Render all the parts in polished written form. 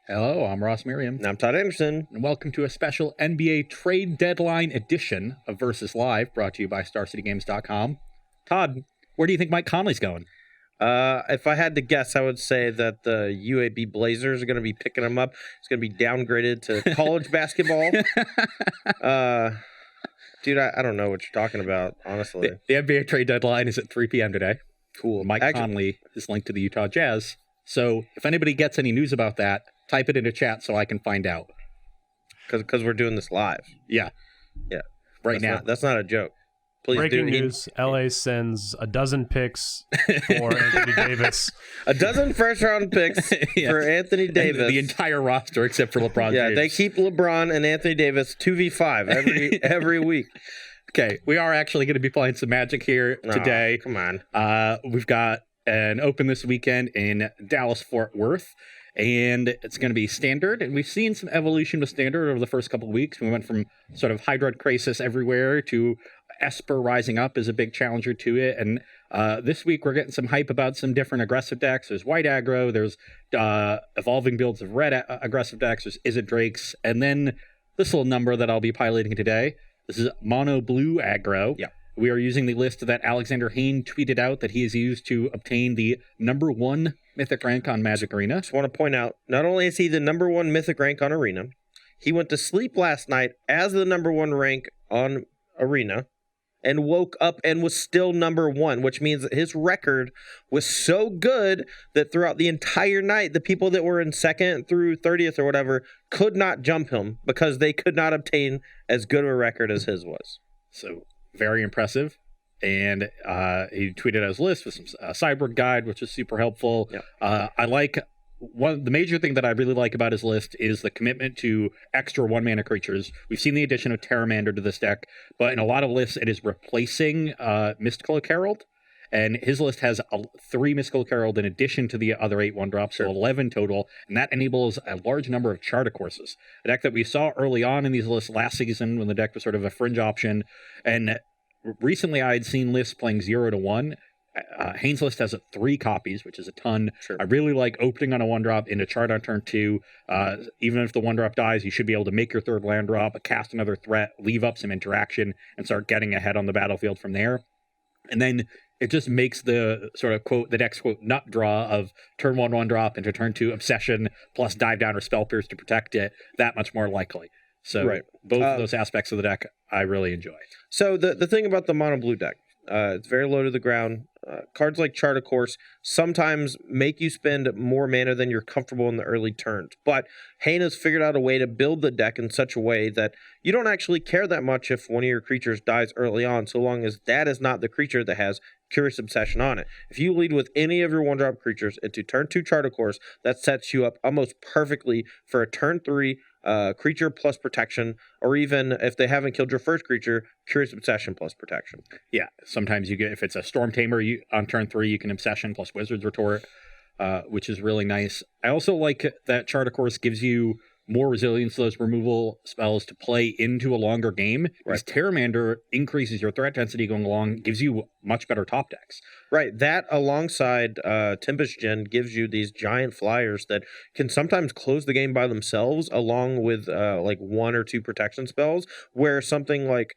Hello, I'm Ross Merriam. And I'm Todd Anderson. And welcome to a special NBA trade deadline edition of Versus Live, brought to you by StarCityGames.com. Todd, where do you think Mike Conley's going? If I had to guess, I would say that the UAB Blazers are going to be picking him up. It's going to be downgraded to college basketball. Dude, I don't know what you're talking about, honestly. The NBA trade deadline is at 3 p.m. today. Cool. Mike Conley is linked to the Utah Jazz. So if anybody gets any news about that, type it into chat so I can find out. Because we're doing this live. Yeah. Right now. That's not a joke. Please Breaking news, LA sends a dozen picks for Anthony Davis. A dozen first-round picks for Anthony Davis. And the entire roster except for LeBron James. Yeah, they keep LeBron and Anthony Davis 2v5 every week. Okay, we are actually going to be playing some Magic here today. Come on. We've got an open this weekend in Dallas-Fort Worth. And it's going to be standard. And we've seen some evolution with standard over the first couple of weeks. We went from sort of Hydroid Crisis everywhere to Esper rising up as a big challenger to it. And this week we're getting some hype about some different aggressive decks. There's white aggro. There's evolving builds of red aggressive decks. There's Is It Drakes. And then this little number that I'll be piloting today. This is mono blue aggro. Yeah. We are using the list that Alexander Hayne tweeted out that he has used to obtain the #1 Mythic rank on Magic Arena. Just want to point out, not only is he the #1 Mythic rank on Arena, he went to sleep last night as the #1 rank on Arena and woke up and was still #1, which means that his record was so good that throughout the entire night, the people that were in 2nd through 30th or whatever could not jump him because they could not obtain as good of a record as his was. So very impressive. And he tweeted out his list with some Cyborg guide, which is super helpful. Yep. I like the major thing that I really like about his list is the commitment to extra 1-mana creatures. We've seen the addition of Terramander to this deck, but in a lot of lists, it is replacing Mystical Herald. And his list has 3 Mystical Herald in addition to the other 8 1-drops, so 11 total, and that enables a large number of Charter Courses. A deck that we saw early on in these lists last season when the deck was sort of a fringe option, and recently I had seen lists playing 0 to 1. Haynes' list has 3 copies, which is a ton. Sure. I really like opening on a 1-drop into chart on turn 2. Even if the 1-drop dies, you should be able to make your 3rd land drop, cast another threat, leave up some interaction, and start getting ahead on the battlefield from there. And then it just makes the sort of quote, the deck's quote, nut draw of turn 1 1-drop into turn 2 Obsession plus Dive Down or Spell Pierce to protect it that much more likely. So both of those aspects of the deck I really enjoy. So the thing about the mono blue deck, it's very low to the ground. Cards like Chart of Course sometimes make you spend more mana than you're comfortable in the early turns. But Hayne has figured out a way to build the deck in such a way that you don't actually care that much if one of your creatures dies early on, so long as that is not the creature that has Curious Obsession on it. If you lead with any of your 1-drop creatures into turn 2 Chart of Course, that sets you up almost perfectly for a turn 3 creature plus protection, or even if they haven't killed your first creature, Curious Obsession plus protection. Yeah, sometimes you get, if it's a Storm Tamer, on turn 3 you can Obsession plus Wizard's Retort, which is really nice. I also like that Chart of Course gives you more resilience to those removal spells to play into a longer game. Because Terramander increases your threat density going along, gives you much better top decks. Right, that alongside Tempest Gen gives you these giant flyers that can sometimes close the game by themselves, along with like 1 or 2 protection spells, where something like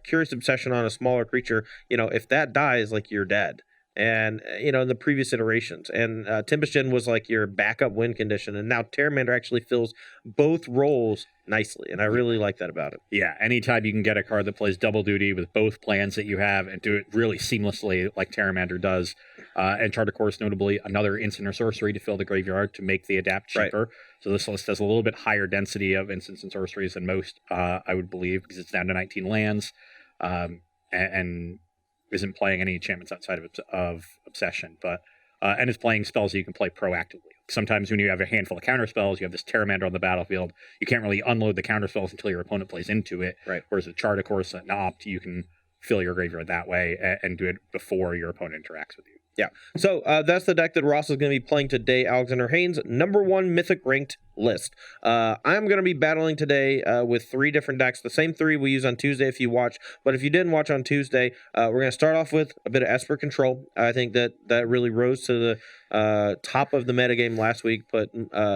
Curious Obsession on a smaller creature, if that dies, like, you're dead. And, in the previous iterations. And Tempest Gen was like your backup win condition. And now Terramander actually fills both roles nicely. And I really like that about it. Yeah, anytime you can get a card that plays double duty with both plans that you have and do it really seamlessly like Terramander does. And Chart of Course, notably, another instant or sorcery to fill the graveyard to make the adapt cheaper. Right. So this list has a little bit higher density of instants and sorceries than most, I would believe, because it's down to 19 lands. And isn't playing any enchantments outside of Obsession, but and it's playing spells that you can play proactively. Sometimes when you have a handful of counter spells, you have this Terramander on the battlefield, you can't really unload the counter spells until your opponent plays into it. Right. Whereas with Chart of Course and Opt, you can fill your graveyard that way and do it before your opponent interacts with you. Yeah. So that's the deck that Ross is going to be playing today. Alexander Haynes, #1 Mythic ranked list. I'm going to be battling today with 3 different decks, the same 3 we use on Tuesday if you watch. But if you didn't watch on Tuesday, we're going to start off with a bit of Esper Control. I think that really rose to the top of the metagame last week, but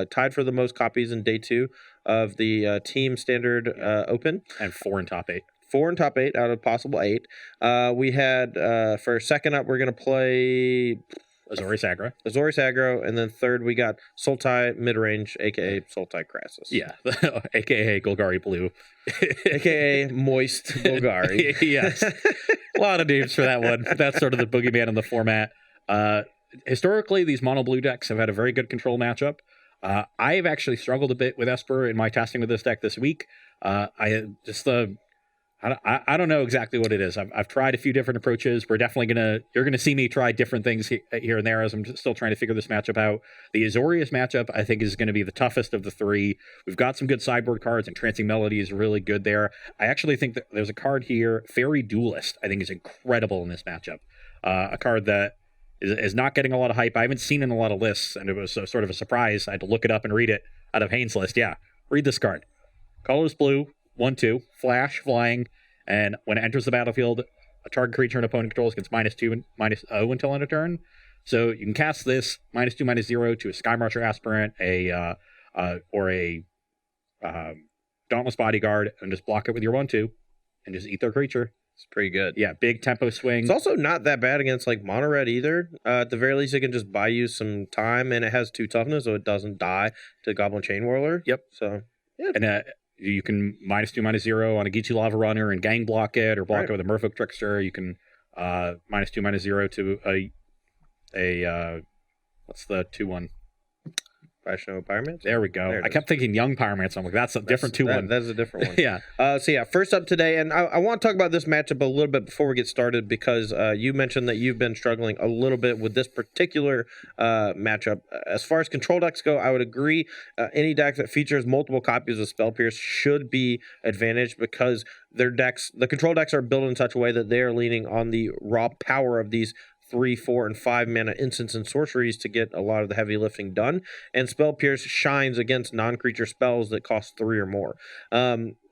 tied for the most copies in day 2 of the Team Standard Open. And 4 in top 8. 4 in top 8 out of possible 8. We had, for second up, we're going to play Azorius Aggro, and then third we got Sultai Midrange, a.k.a. Sultai Crassus. Yeah, a.k.a. Golgari Blue. a.k.a. Moist Golgari. Yes. A lot of names for that one. That's sort of the boogeyman in the format. Historically, these mono blue decks have had a very good control matchup. I have actually struggled a bit with Esper in my testing with this deck this week. I don't know exactly what it is. I've tried a few different approaches. You're gonna see me try different things here and there as I'm still trying to figure this matchup out. The Azorius matchup I think is going to be the toughest of the 3. We've got some good sideboard cards, and Trancing Melody is really good there. I actually think that there's a card here, Fairy Duelist. I think is incredible in this matchup. A card that is not getting a lot of hype. I haven't seen in a lot of lists, and it was sort of a surprise. I had to look it up and read it out of Haynes' list. Yeah, read this card. Colorless blue. 1/2, flash, flying, and when it enters the battlefield, a target creature an opponent controls gets -2 and -0 until end of turn. So you can cast this -2, -0 to a Skymarcher Aspirant, or a Dauntless Bodyguard, and just block it with your 1/2, and just eat their creature. It's pretty good. Yeah, big tempo swing. It's also not that bad against like mono red either. At the very least, it can just buy you some time, and it has 2 toughness, so it doesn't die to Goblin Chain Whirler. Yep. So yeah. And you can -2, -0 on a Geechee Lava Runner and gang block it, or block it with a Merfolk Trickster. You can -2, -0 to a what's the 2/1? Rational Pyromancer? There we go. I kept thinking Young Pyromancer. I'm like, that's a different 2/1. That's a different one. Yeah. So yeah, first up today, and I want to talk about this matchup a little bit before we get started, because you mentioned that you've been struggling a little bit with this particular matchup. As far as control decks go, I would agree. Any deck that features multiple copies of Spell Pierce should be advantaged, because the control decks are built in such a way that they are leaning on the raw power of these 3, 4, and 5 mana instants and sorceries to get a lot of the heavy lifting done, and Spell Pierce shines against non-creature spells that cost 3 or more.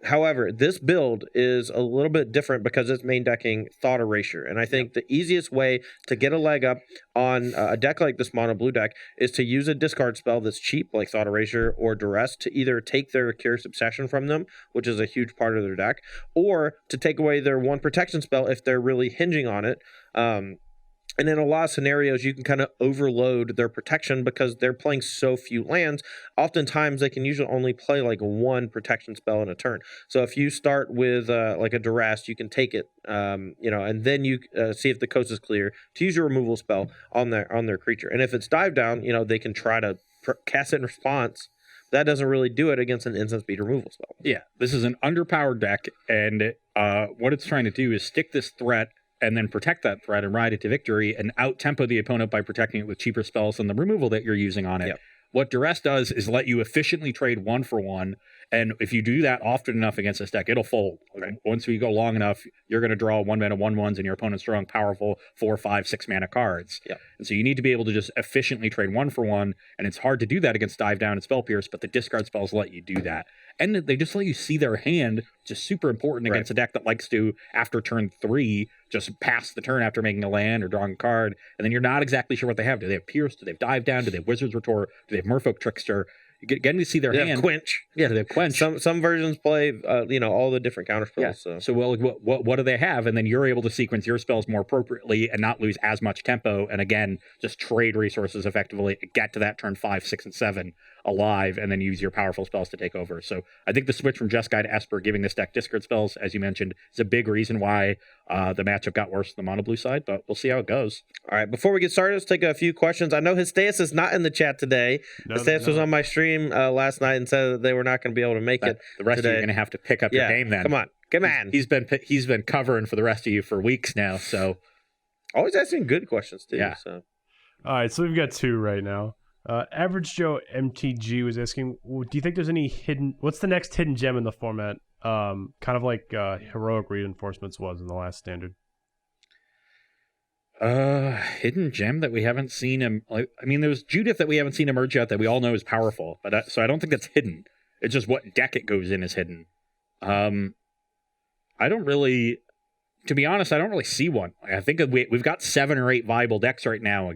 However, this build is a little bit different because it's main decking Thought Erasure, and I think the easiest way to get a leg up on a deck like this mono blue deck is to use a discard spell that's cheap, like Thought Erasure or Duress, to either take their Curious Obsession from them, which is a huge part of their deck, or to take away their 1 protection spell if they're really hinging on it. And in a lot of scenarios, you can kind of overload their protection because they're playing so few lands. Oftentimes, they can usually only play like 1 protection spell in a turn. So if you start with like a Duress, you can take it, and then you see if the coast is clear to use your removal spell on their creature. And if it's dive down, they can try to cast it in response. That doesn't really do it against an instant speed removal spell. Yeah, this is an underpowered deck, and what it's trying to do is stick this threat and then protect that threat and ride it to victory and out-tempo the opponent by protecting it with cheaper spells than the removal that you're using on it. Yep. What Duress does is let you efficiently trade 1 for 1, and if you do that often enough against this deck, it'll fold. Right. Once we go long enough, you're going to draw 1 mana 1/1s, and your opponent's drawing powerful 4, 5, 6 mana cards. Yep. And so you need to be able to just efficiently trade 1 for 1, and it's hard to do that against Dive Down and Spell Pierce, but the discard spells let you do that. And they just let you see their hand, which is super important against a deck that likes to, after turn 3, just pass the turn after making a land or drawing a card, and then you're not exactly sure what they have. Do they have Pierce? Do they have Dive Down? Do they have Wizard's Retort? Do they have Merfolk Trickster? Getting to see their hand. Quench. Yeah, they have Quench. Some versions play, all the different counter spells. Yeah. So well, what do they have? And then you're able to sequence your spells more appropriately and not lose as much tempo. And again, just trade resources effectively, get to that turn 5, 6, and 7 alive, and then use your powerful spells to take over. So I think the switch from Jeskai to Esper, giving this deck discard spells, as you mentioned, is a big reason why the matchup got worse on the mono blue side, but we'll see how it goes. All right, before we get started, let's take a few questions. I know Histeus is not in the chat today. Histeus was on my stream last night and said that they were not going to be able to make it. The rest today. of you are going to have to pick up your game then. Come on. He's been covering for the rest of you for weeks now, so always asking good questions too. Yeah. So. All right, so we've got 2 right now. Average Joe MTG was asking, do you think there's any what's the next hidden gem in the format? Kind of like Heroic Reinforcements was in the last standard. Hidden gem that we haven't seen him. Like, I mean, there's Judith that we haven't seen emerge yet that we all know is powerful, but so I don't think that's hidden. It's just what deck it goes in is hidden. I don't really, to be honest, I don't really see one. I think we've got 7 or 8 viable decks right now.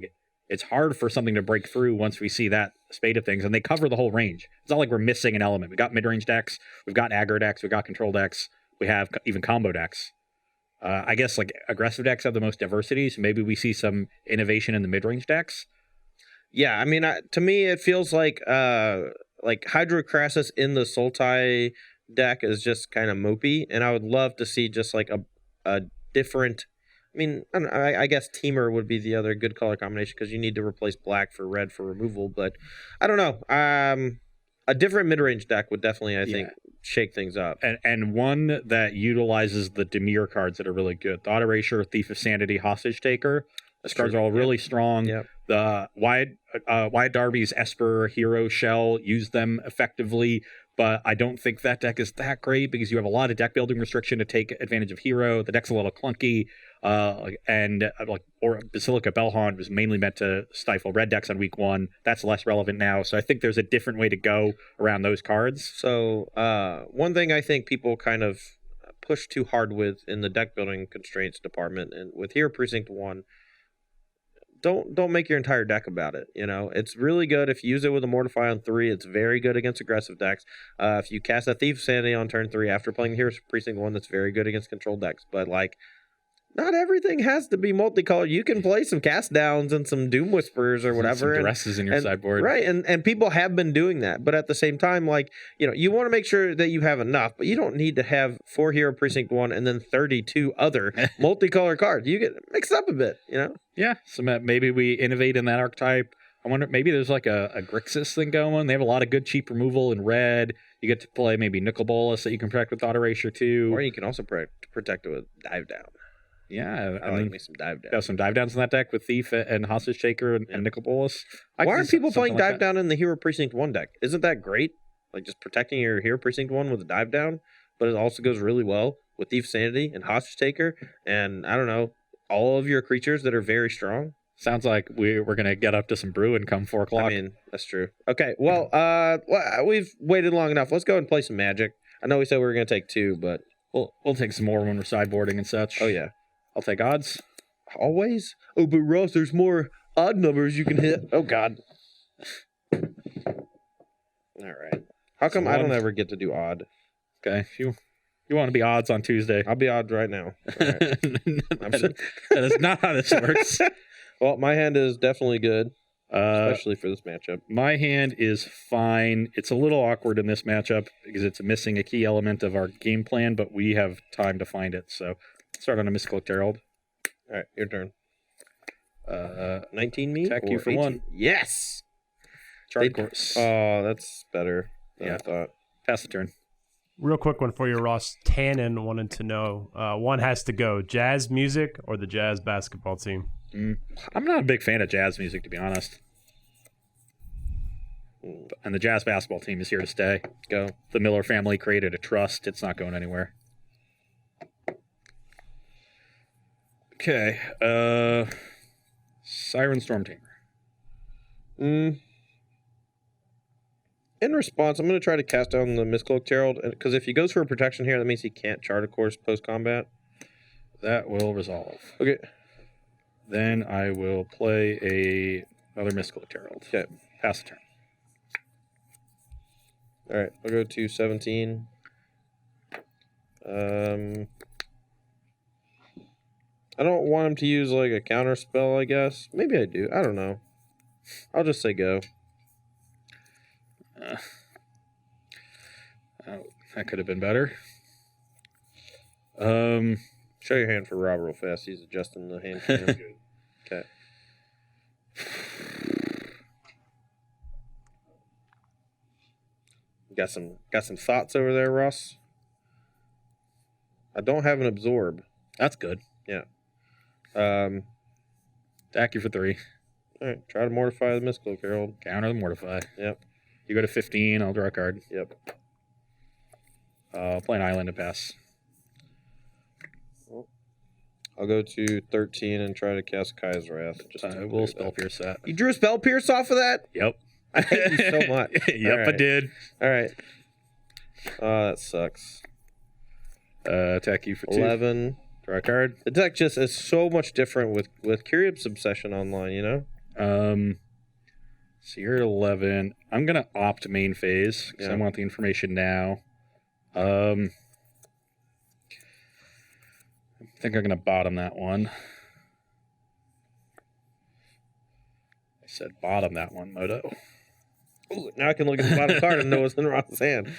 It's hard for something to break through once we see that spate of things, and they cover the whole range. It's not like we're missing an element. We got mid-range decks, we've got aggro decks, we've got control decks, we have even combo decks. I guess like aggressive decks have the most diversity, so maybe we see some innovation in the mid-range decks. Yeah, I mean, to me, it feels like Hydrocrassus in the Sultai deck is just kind of mopey, and I would love to see just like a different. I mean, I guess Teamer would be the other good color combination because you need to replace black for red for removal, but I don't know. A different mid-range deck would definitely, I think, shake things up. And one that utilizes the Demir cards that are really good. Thought Erasure, Thief of Sanity, Hostage Taker. Those cards are all really strong. Yep. The Wyatt Darby's Esper Hero Shell, use them effectively, but I don't think that deck is that great because you have a lot of deck building restriction to take advantage of Hero. The deck's a little clunky. Or Basilica Bellhaunt was mainly meant to stifle red decks on week 1. That's less relevant now. So I think there's a different way to go around those cards. So one thing I think people kind of push too hard with in the deck building constraints department, and with Hero Precinct 1, don't make your entire deck about it. You know, it's really good if you use it with a Mortify on 3. It's very good against aggressive decks. If you cast a Thief of Sanity on turn 3 after playing Hero Precinct 1, that's very good against control decks. But like, not everything has to be multicolored. You can play some cast downs and some Doom Whisperers or whatever. Some dresses in your sideboard. Right. And people have been doing that. But at the same time, like, you know, you want to make sure that you have enough, but you don't need to have 4 Hero Precinct 1 and then 32 other multicolored cards. You get mixed up a bit, you know? Yeah. So maybe we innovate in that archetype. I wonder, maybe there's like a Grixis thing going. They have a lot of good cheap removal in red. You get to play maybe Nicol Bolas that you can protect with Thought Erasure too. Or you can also protect it with Dive Down. Yeah, I like me some dive down. Got some dive downs in that deck with Thief and Hostage Taker and Nicol Bolas. Why aren't people playing dive down in the Hero Precinct 1 deck? Isn't that great? Like just protecting your Hero Precinct 1 with a dive down, but it also goes really well with Thief Sanity and Hostage Taker, and I don't know, all of your creatures that are very strong. Sounds like we're gonna get up to some brewing come 4 o'clock. I mean, that's true. Okay, well, we've waited long enough. Let's go and play some Magic. I know we said we were gonna take 2, but we'll take some more when we're sideboarding and such. Oh yeah. I'll take odds. Always? Oh, but Ross, there's more odd numbers you can hit. Oh, God. All right. How come I don't ever get to do odd? Okay. If you want to be odds on Tuesday. I'll be odd right now. All right. that is not how this works. Well, my hand is definitely good, especially for this matchup. My hand is fine. It's a little awkward in this matchup because it's missing a key element of our game plan, but we have time to find it, so... Start on a Mystical Herald. All right, your turn. 19 me? Attack you for 18? 1. Yes! Charge course. Oh, that's better than I thought. Pass the turn. Real quick one for you, Ross. Tannen wanted to know, one has to go, jazz music or the jazz basketball team? I'm not a big fan of jazz music, to be honest. And the jazz basketball team is here to stay. Go. The Miller family created a trust. It's not going anywhere. Okay, Siren Storm Tamer. In response, I'm going to try to cast down the Mistcloaked Herald, because if he goes for a protection here, that means he can't chart a course post-combat. That will resolve. Okay. Then I will play another Mistcloaked Herald. Okay. Pass the turn. All right, I'll go to 17. I don't want him to use like a counter spell, I guess. Maybe I do. I don't know. I'll just say go. That could have been better. Show your hand for Rob real fast. He's adjusting the hand cam. Okay. Got some thoughts over there, Ross? I don't have an absorb. That's good. Yeah. Attack you for 3. All right. Try to mortify the Mystical Herald. Counter the Mortify. Yep. You go to 15. I'll draw a card. Yep. I'll play an island to pass. I'll go to 13 and try to cast Kai's Wrath. Just to We'll spell pierce that. You drew a spell pierce off of that? Yep. I hate you so much. Yep, right. I did. All right. That sucks. Attack you for 2. 11. Draw a card. The deck just is so much different with Curious Obsession online, you know? So you're 11. I'm going to opt main phase because I want the information now. I think I'm going to bottom that one. I said bottom that one, Moto. Ooh, now I can look at the bottom card and know what's in Ross's hand.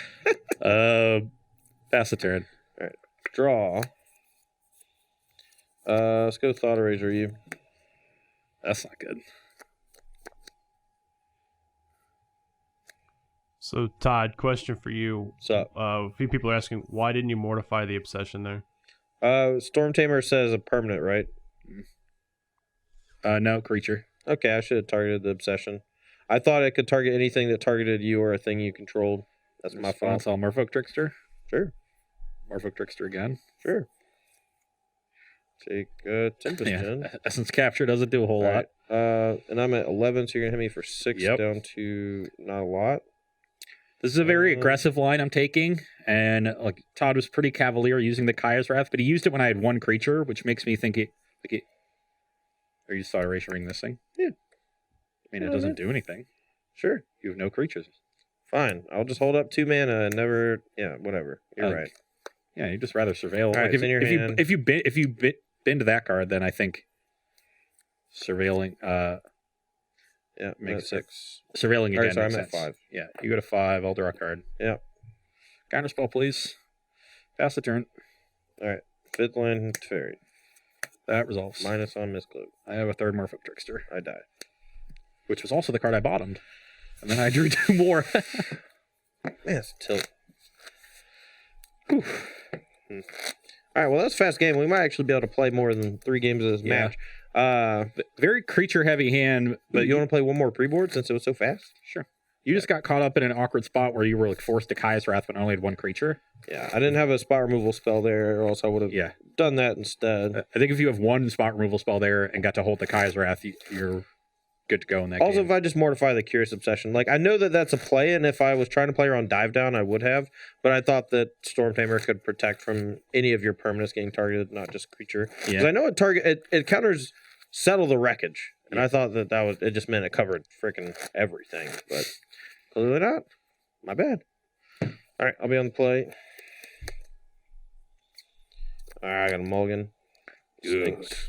Pass the turn. All right. Draw. Let's go Thought Eraser, you. That's not good. So, Todd, question for you. What's up? A few people are asking, why didn't you mortify the obsession there? Storm Tamer says a permanent, right? No, creature. Okay, I should have targeted the obsession. I thought it could target anything that targeted you or a thing you controlled. That's my fault. I'll Merfolk Trickster. Sure. Merfolk Trickster again. Sure. Take Tempest in. Essence Capture doesn't do a whole lot. And I'm at 11, so you're going to hit me for 6 down to not a lot. This is a very aggressive line I'm taking, and like Todd was pretty cavalier using the Kaya's Wrath, but he used it when I had 1 creature, which makes me think Are you just thought erasing this thing? Yeah. I mean, it doesn't do anything. Sure. You have no creatures. Fine. I'll just hold up 2 mana and never. Yeah, whatever. You're right. Yeah, you'd just rather surveil. All right, like it's in your hand. If you bend that card, then I think surveilling. Yeah, makes 6. Surveilling again. Sorry, I'm makes at sense. 5. Yeah, you go to 5. I'll draw a card. Yeah. Counterspell, please. Pass the turn. All right. 5th land fairy. That resolves. Minus on Miscloak. I have a 3rd Merfolk Trickster. I die. Which was also the card I bottomed. And then I drew 2 more. Man, it's tilt. All right, well, that's a fast game. We might actually be able to play more than 3 games of this match. Very creature-heavy hand. But you want to play one more pre-board since it was so fast? Sure. You just got caught up in an awkward spot where you were like forced to Kaya's Wrath but only had 1 creature. Yeah, I didn't have a spot removal spell there, or else I would have done that instead. I think if you have 1 spot removal spell there and got to hold the Kaya's Wrath, you're good to go in that game. Also, if I just mortify the Curious Obsession, like I know that that's a play, and if I was trying to play her on Dive Down, I would have. But I thought that Storm Tamer could protect from any of your permanents getting targeted, not just creature. Because I know it counters Settle the Wreckage, and I thought that it just meant it covered freaking everything, but clearly not. My bad. All right, I'll be on the play. All right, I got a mulligan. Sphinx.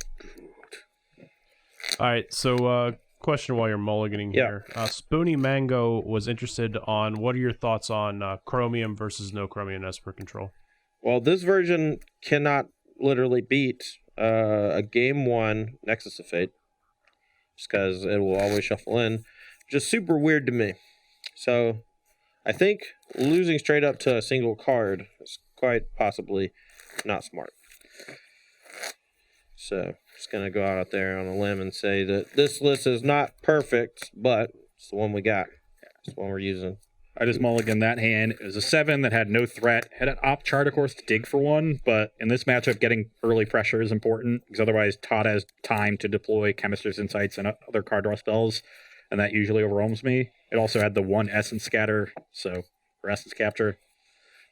All right, so question while you're mulliganing here. Spoony Mango was interested on what are your thoughts on Chromium versus no Chromium Esper control? Well, this version cannot literally beat a game 1 Nexus of Fate, just because it will always shuffle in. Just super weird to me. So I think losing straight up to a single card is quite possibly not smart. So just going to go out there on a limb and say that this list is not perfect, but it's the one we got. It's the one we're using. I just mulliganed that hand. It was a 7 that had no threat. Had an opt chart, of course, to dig for 1, but in this matchup, getting early pressure is important, because otherwise Todd has time to deploy Chemist's Insights and other card draw spells, and that usually overwhelms me. It also had the 1 Essence Scatter, so for Essence Capture,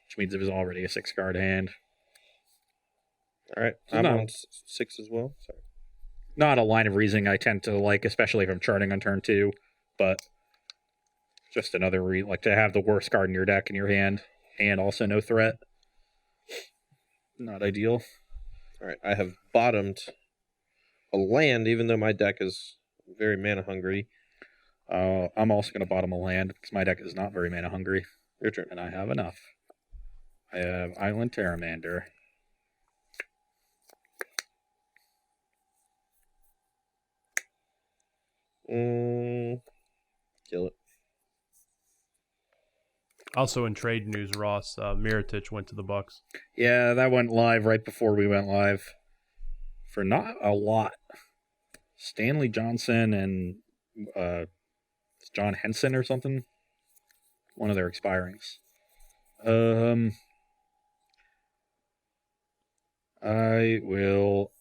which means it was already a 6-card hand. All right, so I'm on 6 as well. Sorry. Not a line of reasoning I tend to like, especially if I'm charting on turn 2, but just another like to have the worst card in your deck in your hand and also no threat. Not ideal. All right, I have bottomed a land, even though my deck is very mana hungry. I'm also going to bottom a land because my deck is not very mana hungry. Your turn. And I have enough. I have Island Terramander. Kill it. Also in trade news, Ross, Miritich went to the Bucks. Yeah, that went live right before we went live. For not a lot. Stanley Johnson and John Henson or something. One of their expirings. I will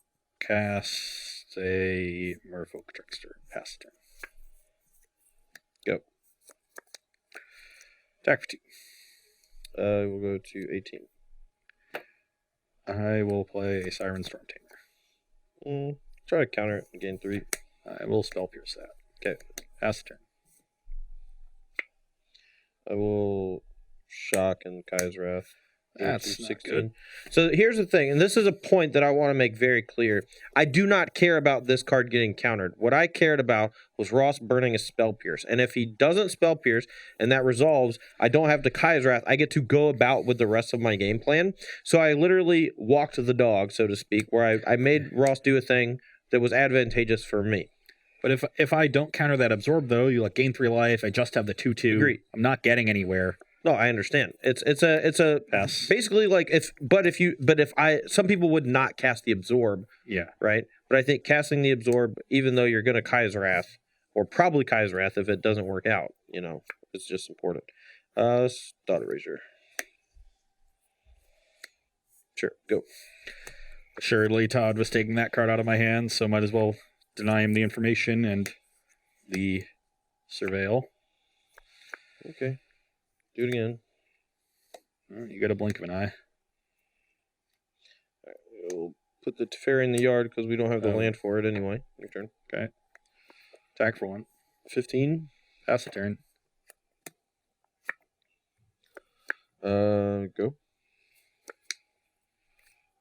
cast a Merfolk Trickster. Pass turn. Go. Attack for 2. We'll go to 18. I will play a Siren Storm Tamer. Try to counter it and gain 3. I will Spell Pierce that. Okay. Pass turn. I will shock and Kai's Wrath. That's not good. So here's the thing, and this is a point that I want to make very clear. I do not care about this card getting countered. What I cared about was Ross burning a Spell Pierce. And if he doesn't Spell Pierce and that resolves, I don't have the Kai's Wrath. I get to go about with the rest of my game plan. So I literally walked the dog, so to speak, where I made Ross do a thing that was advantageous for me. But if I don't counter that Absorb, though, you like gain 3 life. I just have the 2/2. Agreed. I'm not getting anywhere. No, I understand. It's a Pass. basically like some people would not cast the Absorb. Yeah. Right. But I think casting the Absorb, even though you're going to Kai's Wrath, or probably Kai's Wrath if it doesn't work out, it's just important. Dot Erasure. Sure, go. Assuredly, Todd was taking that card out of my hand, so might as well deny him the information and the Surveil. Okay. Do it again. You got a blink of an eye. All right, we'll put the Teferi in the yard because we don't have the land for it anyway. Your turn. Okay. Attack for 1. 15. Pass the turn. Go.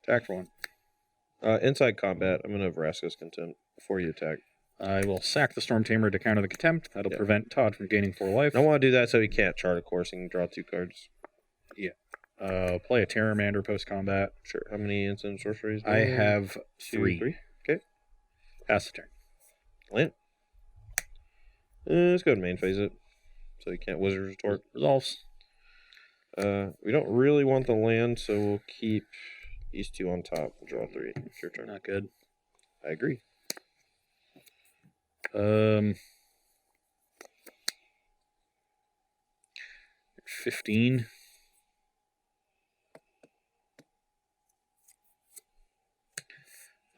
Attack for 1. Inside combat, I'm going to Vraska's Contempt before you attack. I will sack the Storm Tamer to counter the Contempt. That'll prevent Todd from gaining 4 life. I want to do that so he can't chart a course and draw 2 cards. Yeah. Play a Terramander post-combat. Sure. How many instant sorceries? I have 3. Okay. Pass the turn. Land. Let's go ahead and main phase it. So you can't Wizard's Retort. Resolves. We don't really want the land, so we'll keep these 2 on top and draw 3. It's your turn. Not good. I agree. 15.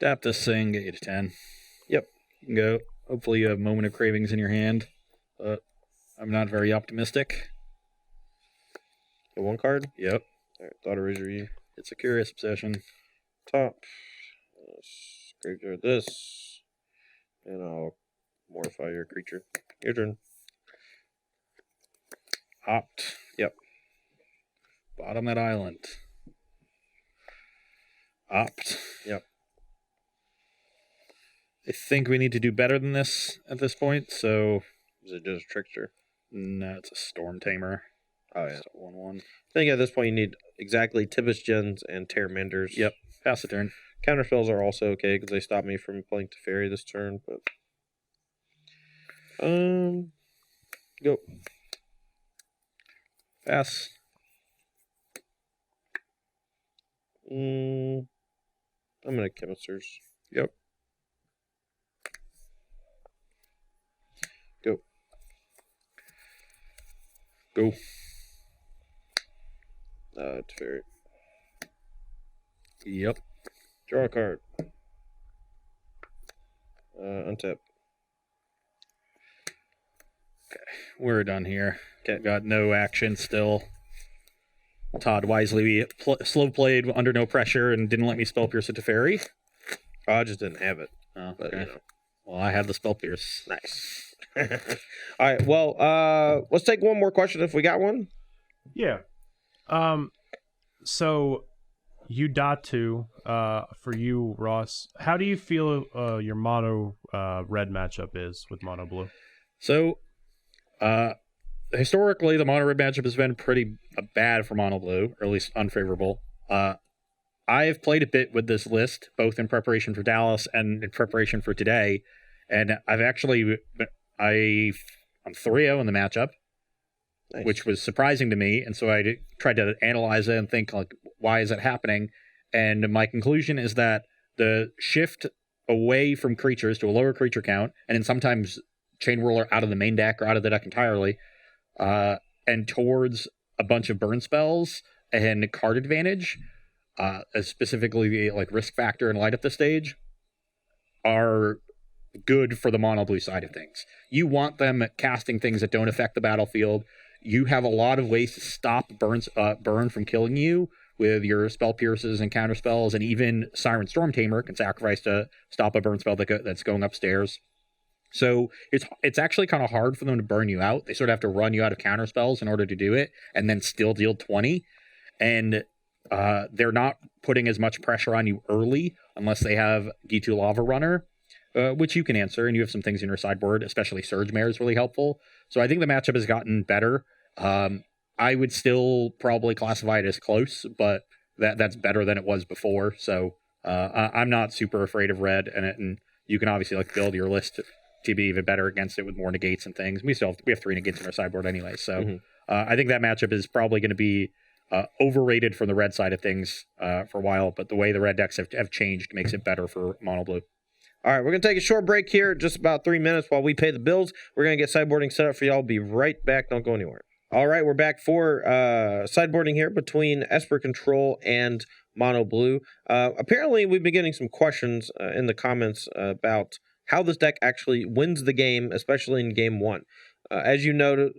Tap this thing, get you to 10. Yep. You can go. Hopefully you have Moment of Cravings in your hand, but I'm not very optimistic. The 1 card? Yep. All right, Thought Erasure you. It's a Curious Obsession. Top. Graveyard this. And I'll mortify your creature. Your turn. Opt. Yep. Bottom that island. Opt. Yep. I think we need to do better than this at this point, so... Is it just a Trickster? No, it's a Storm Tamer. Oh, yeah. 1/1. I think at this point you need exactly Tempest Gens and Terramanders. Yep. Pass the turn. Counterspells are also okay because they stop me from playing Teferi this turn, but... Go. Pass. I'm gonna Chemisters. Yep. Go. Go. Teferi. Yep. Draw a card. Untap. We're done here. Okay. Got no action still. Todd wisely slow played under no pressure and didn't let me Spell Pierce at Teferi. Oh, I just didn't have it. Oh, But, okay. Well, I had the Spell Pierce. Nice. All right. Well, let's take one more question if we got one. Yeah. So you dot 2 for you, Ross. How do you feel your mono red matchup is with mono blue? So, historically, the mono red matchup has been pretty bad for mono blue, or at least unfavorable. I've played a bit with this list, both in preparation for Dallas and in preparation for today, and I'm 3-0 in the matchup, Nice. which was surprising to me, and so I tried to analyze it and think, like, why is it happening? And my conclusion is that the shift away from creatures to a lower creature count, and then sometimes Chain Whirler out of the main deck or out of the deck entirely, and towards a bunch of burn spells and card advantage, specifically like risk factor and light up the stage, are good for the mono blue side of things. You want them casting things that don't affect the battlefield. You have a lot of ways to stop burn from killing you with your spell pierces and counter spells, and even Siren Storm Tamer can sacrifice to stop a burn spell that's going upstairs. So it's actually kind of hard for them to burn you out. They sort of have to run you out of counter spells in order to do it, and then still deal 20. And they're not putting as much pressure on you early unless they have G2 Lava Runner, which you can answer, and you have some things in your sideboard, especially Surge Mare is really helpful. So I think the matchup has gotten better. I would still probably classify it as close, but that's better than it was before. So I'm not super afraid of red, and you can obviously build your list to be even better against it with more negates and things. We have 3 negates in our sideboard anyway, so I think that matchup is probably going to be overrated from the red side of things for a while. But the way the red decks have changed makes it better for mono blue. All right, we're going to take a short break here, just about 3 minutes while we pay the bills. We're going to get sideboarding set up for y'all. Be right back. Don't go anywhere. All right, we're back for sideboarding here between Esper Control and Mono Blue. Apparently, we've been getting some questions in the comments about how this deck actually wins the game, especially in Game 1. As you notice,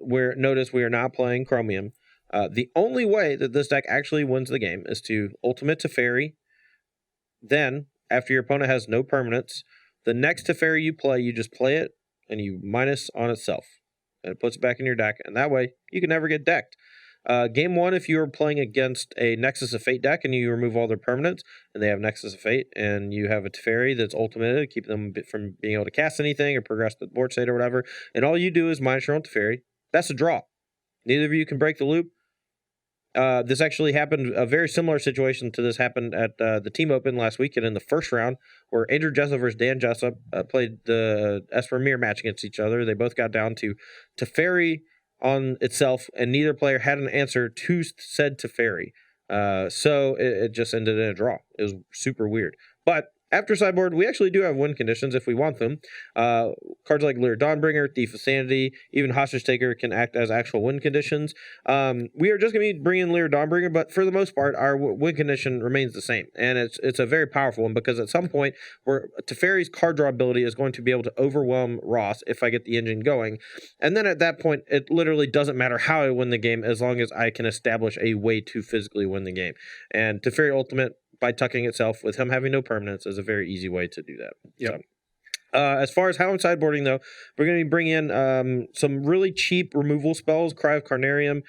we are not playing Chromium. The only way that this deck actually wins the game is to ultimate Teferi. Then, after your opponent has no permanents, the next Teferi you play, you just play it, and you minus on itself. And it puts it back in your deck, and that way, you can never get decked. Game 1, if you're playing against a Nexus of Fate deck and you remove all their permanents, and they have Nexus of Fate, and you have a Teferi that's ultimated, keep them from being able to cast anything or progress the board state or whatever, and all you do is minus your own Teferi, that's a draw. Neither of you can break the loop. This actually happened, a very similar situation to this happened at the Team Open last weekend in the first round, where Andrew Jessup versus Dan Jessup played the Esper Mirror match against each other. They both got down to Teferi on itself, and neither player had an answer to said Teferi. So it just ended in a draw. It was super weird. But after sideboard, we actually do have win conditions if we want them. Cards like Lyra Dawnbringer, Thief of Sanity, even Hostage Taker can act as actual win conditions. We are just going to be bringing Lyra Dawnbringer, but for the most part, our win condition remains the same. And it's a very powerful one, because at some point, where Teferi's card draw ability is going to be able to overwhelm Ross if I get the engine going. And then at that point, it literally doesn't matter how I win the game, as long as I can establish a way to physically win the game. And Teferi Ultimate, by tucking itself with him having no permanence, is a very easy way to do that. Yep. So, as far as how I'm sideboarding, though, we're going to bring in some really cheap removal spells. Cry of Carnarium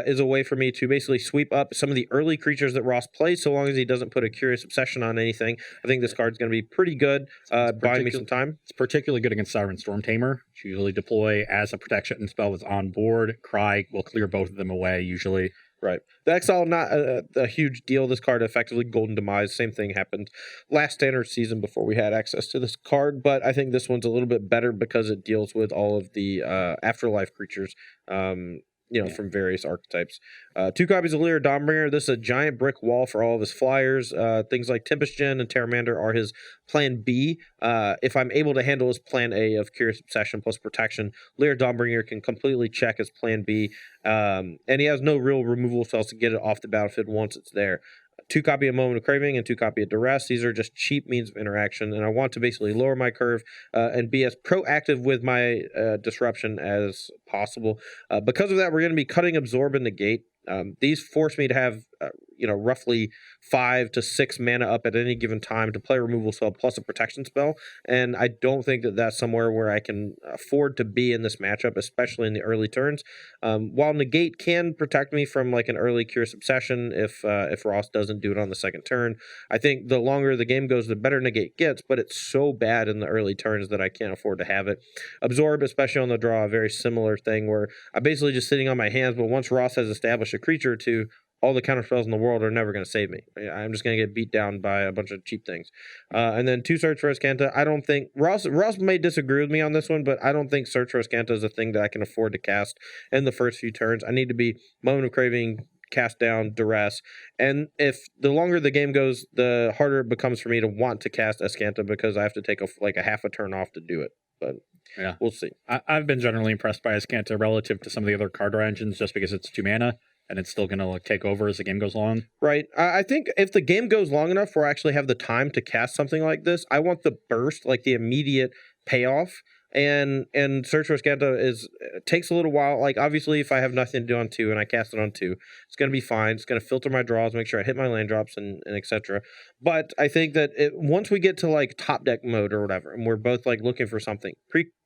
is a way for me to basically sweep up some of the early creatures that Ross plays, so long as he doesn't put a Curious Obsession on anything. I think this card's going to be pretty good, buying me some time. It's particularly good against Siren Storm Tamer. Which usually deploy as a protection spell that's on board. Cry will clear both of them away, usually. Right. The Exile, not a huge deal. This card effectively Golden Demise. Same thing happened last standard season before we had access to this card, but I think this one's a little bit better because it deals with all of the afterlife creatures, from various archetypes. 2 copies of Lyra Dawnbringer. This is a giant brick wall for all of his flyers. Things like Tempest Gen and Terramander are his plan B. If I'm able to handle his plan A of Curious Obsession plus Protection, Lyra Dawnbringer can completely check his plan B. And he has no real removal spells to get it off the battlefield once it's there. 2 copy of Moment of Craving and 2 copy of Duress. These are just cheap means of interaction, and I want to basically lower my curve and be as proactive with my disruption as possible. Because of that, we're going to be cutting Absorb and Negate. These force me to have, roughly 5 to 6 mana up at any given time to play a removal spell plus a protection spell. And I don't think that that's somewhere where I can afford to be in this matchup, especially in the early turns. While Negate can protect me from an early Curious Obsession if Ross doesn't do it on the second turn, I think the longer the game goes, the better Negate gets, but it's so bad in the early turns that I can't afford to have it. Absorb, especially on the draw, a very similar thing where I'm basically just sitting on my hands, but once Ross has established a creature or two, all the counter spells in the world are never going to save me. I'm just going to get beat down by a bunch of cheap things. And then 2 Search for Azcanta. I don't think Ross may disagree with me on this one, but I don't think Search for Azcanta is a thing that I can afford to cast in the first few turns. I need to be Moment of Craving, cast down Duress, and if the longer the game goes, the harder it becomes for me to want to cast Azcanta, because I have to take a half a turn off to do it. But yeah, we'll see. I've been generally impressed by Azcanta relative to some of the other card engines, just because it's 2 mana. and it's still going to like take over as the game goes along. Right. I think if the game goes long enough where I actually have the time to cast something like this, I want the burst, like the immediate payoff. And Search for Scanta takes a little while. Like, obviously, if I have nothing to do on 2 and I cast it on 2, it's going to be fine. It's going to filter my draws, make sure I hit my land drops and etc. But I think that once we get to like top deck mode or whatever, and we're both like looking for something,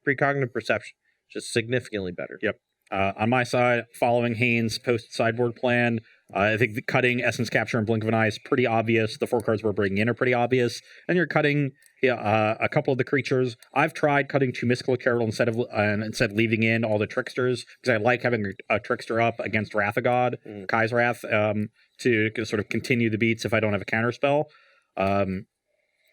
precognitive perception, just significantly better. Yep. On my side, following Haynes' post-sideboard plan, I think the cutting Essence Capture and Blink of an Eye is pretty obvious. The 4 cards we're bringing in are pretty obvious. And you're cutting a couple of the creatures. I've tried cutting 2 Mystical Carol instead of leaving in all the Tricksters, because I like having a Trickster up against Wrath of God, Kai's Wrath, to sort of continue the beats if I don't have a counterspell.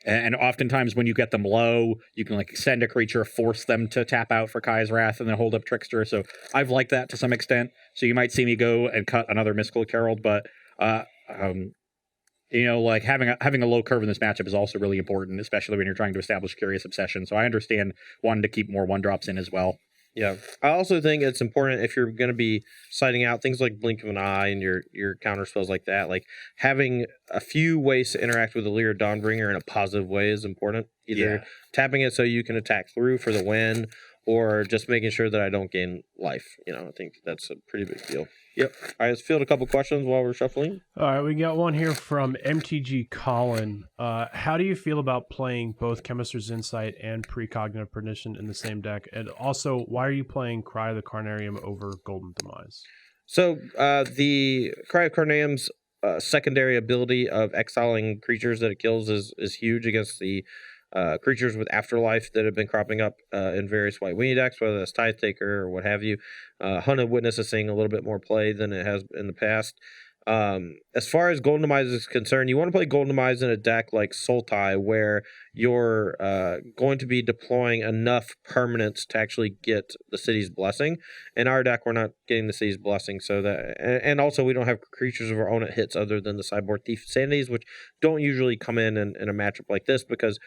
And oftentimes when you get them low, you can like send a creature, force them to tap out for Kai's Wrath, and then hold up Trickster. So I've liked that to some extent. So you might see me go and cut another Mystical Herald, but like having a low curve in this matchup is also really important, especially when you're trying to establish Curious Obsession. So I understand wanting to keep more 1-drops in as well. Yeah, I also think it's important if you're going to be citing out things like Blink of an Eye and your counter spells like that, like having a few ways to interact with the Lyra Dawnbringer in a positive way is important. Either tapping it so you can attack through for the win, or just making sure that I don't gain life. I think that's a pretty big deal. Yep. All right, let's field a couple questions while we're shuffling. All right, we got one here from MTG Colin. How do you feel about playing both Chemist's Insight and Precognitive Perdition in the same deck? And also, why are you playing Cry of the Carnarium over Golden Demise? So the Cry of Carnarium's secondary ability of exiling creatures that it kills is huge against the creatures with Afterlife that have been cropping up in various White Weenie decks, whether that's Tithe Taker or what have you. Hunted Witness is seeing a little bit more play than it has in the past. As far as Golden Demise is concerned, you want to play Golden Demise in a deck like Sultai, where you're going to be deploying enough permanents to actually get the City's Blessing. In our deck, we're not getting the City's Blessing, so that, and also we don't have creatures of our own that hits other than the sideboard Thief Sanities, which don't usually come in a matchup like this, because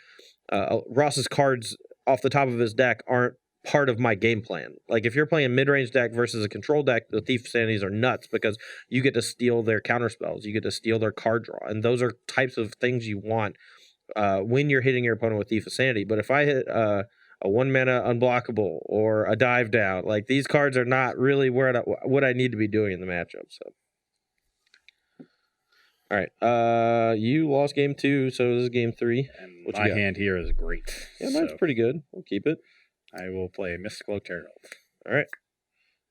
Ross's cards off the top of his deck aren't part of my game plan. Like, if you're playing a mid-range deck versus a control deck, the Thief Sanities are nuts because you get to steal their counterspells, you get to steal their card draw, and those are types of things you want when you're hitting your opponent with Thief of Sanity. But if I hit a 1-mana unblockable or a dive down, like, these cards are not really what I need to be doing in the matchup. So, all right, you lost game 2, so this is game 3. And my hand here is great. Yeah, mine's pretty good. We'll keep it. I will play Mystical Herald. All right.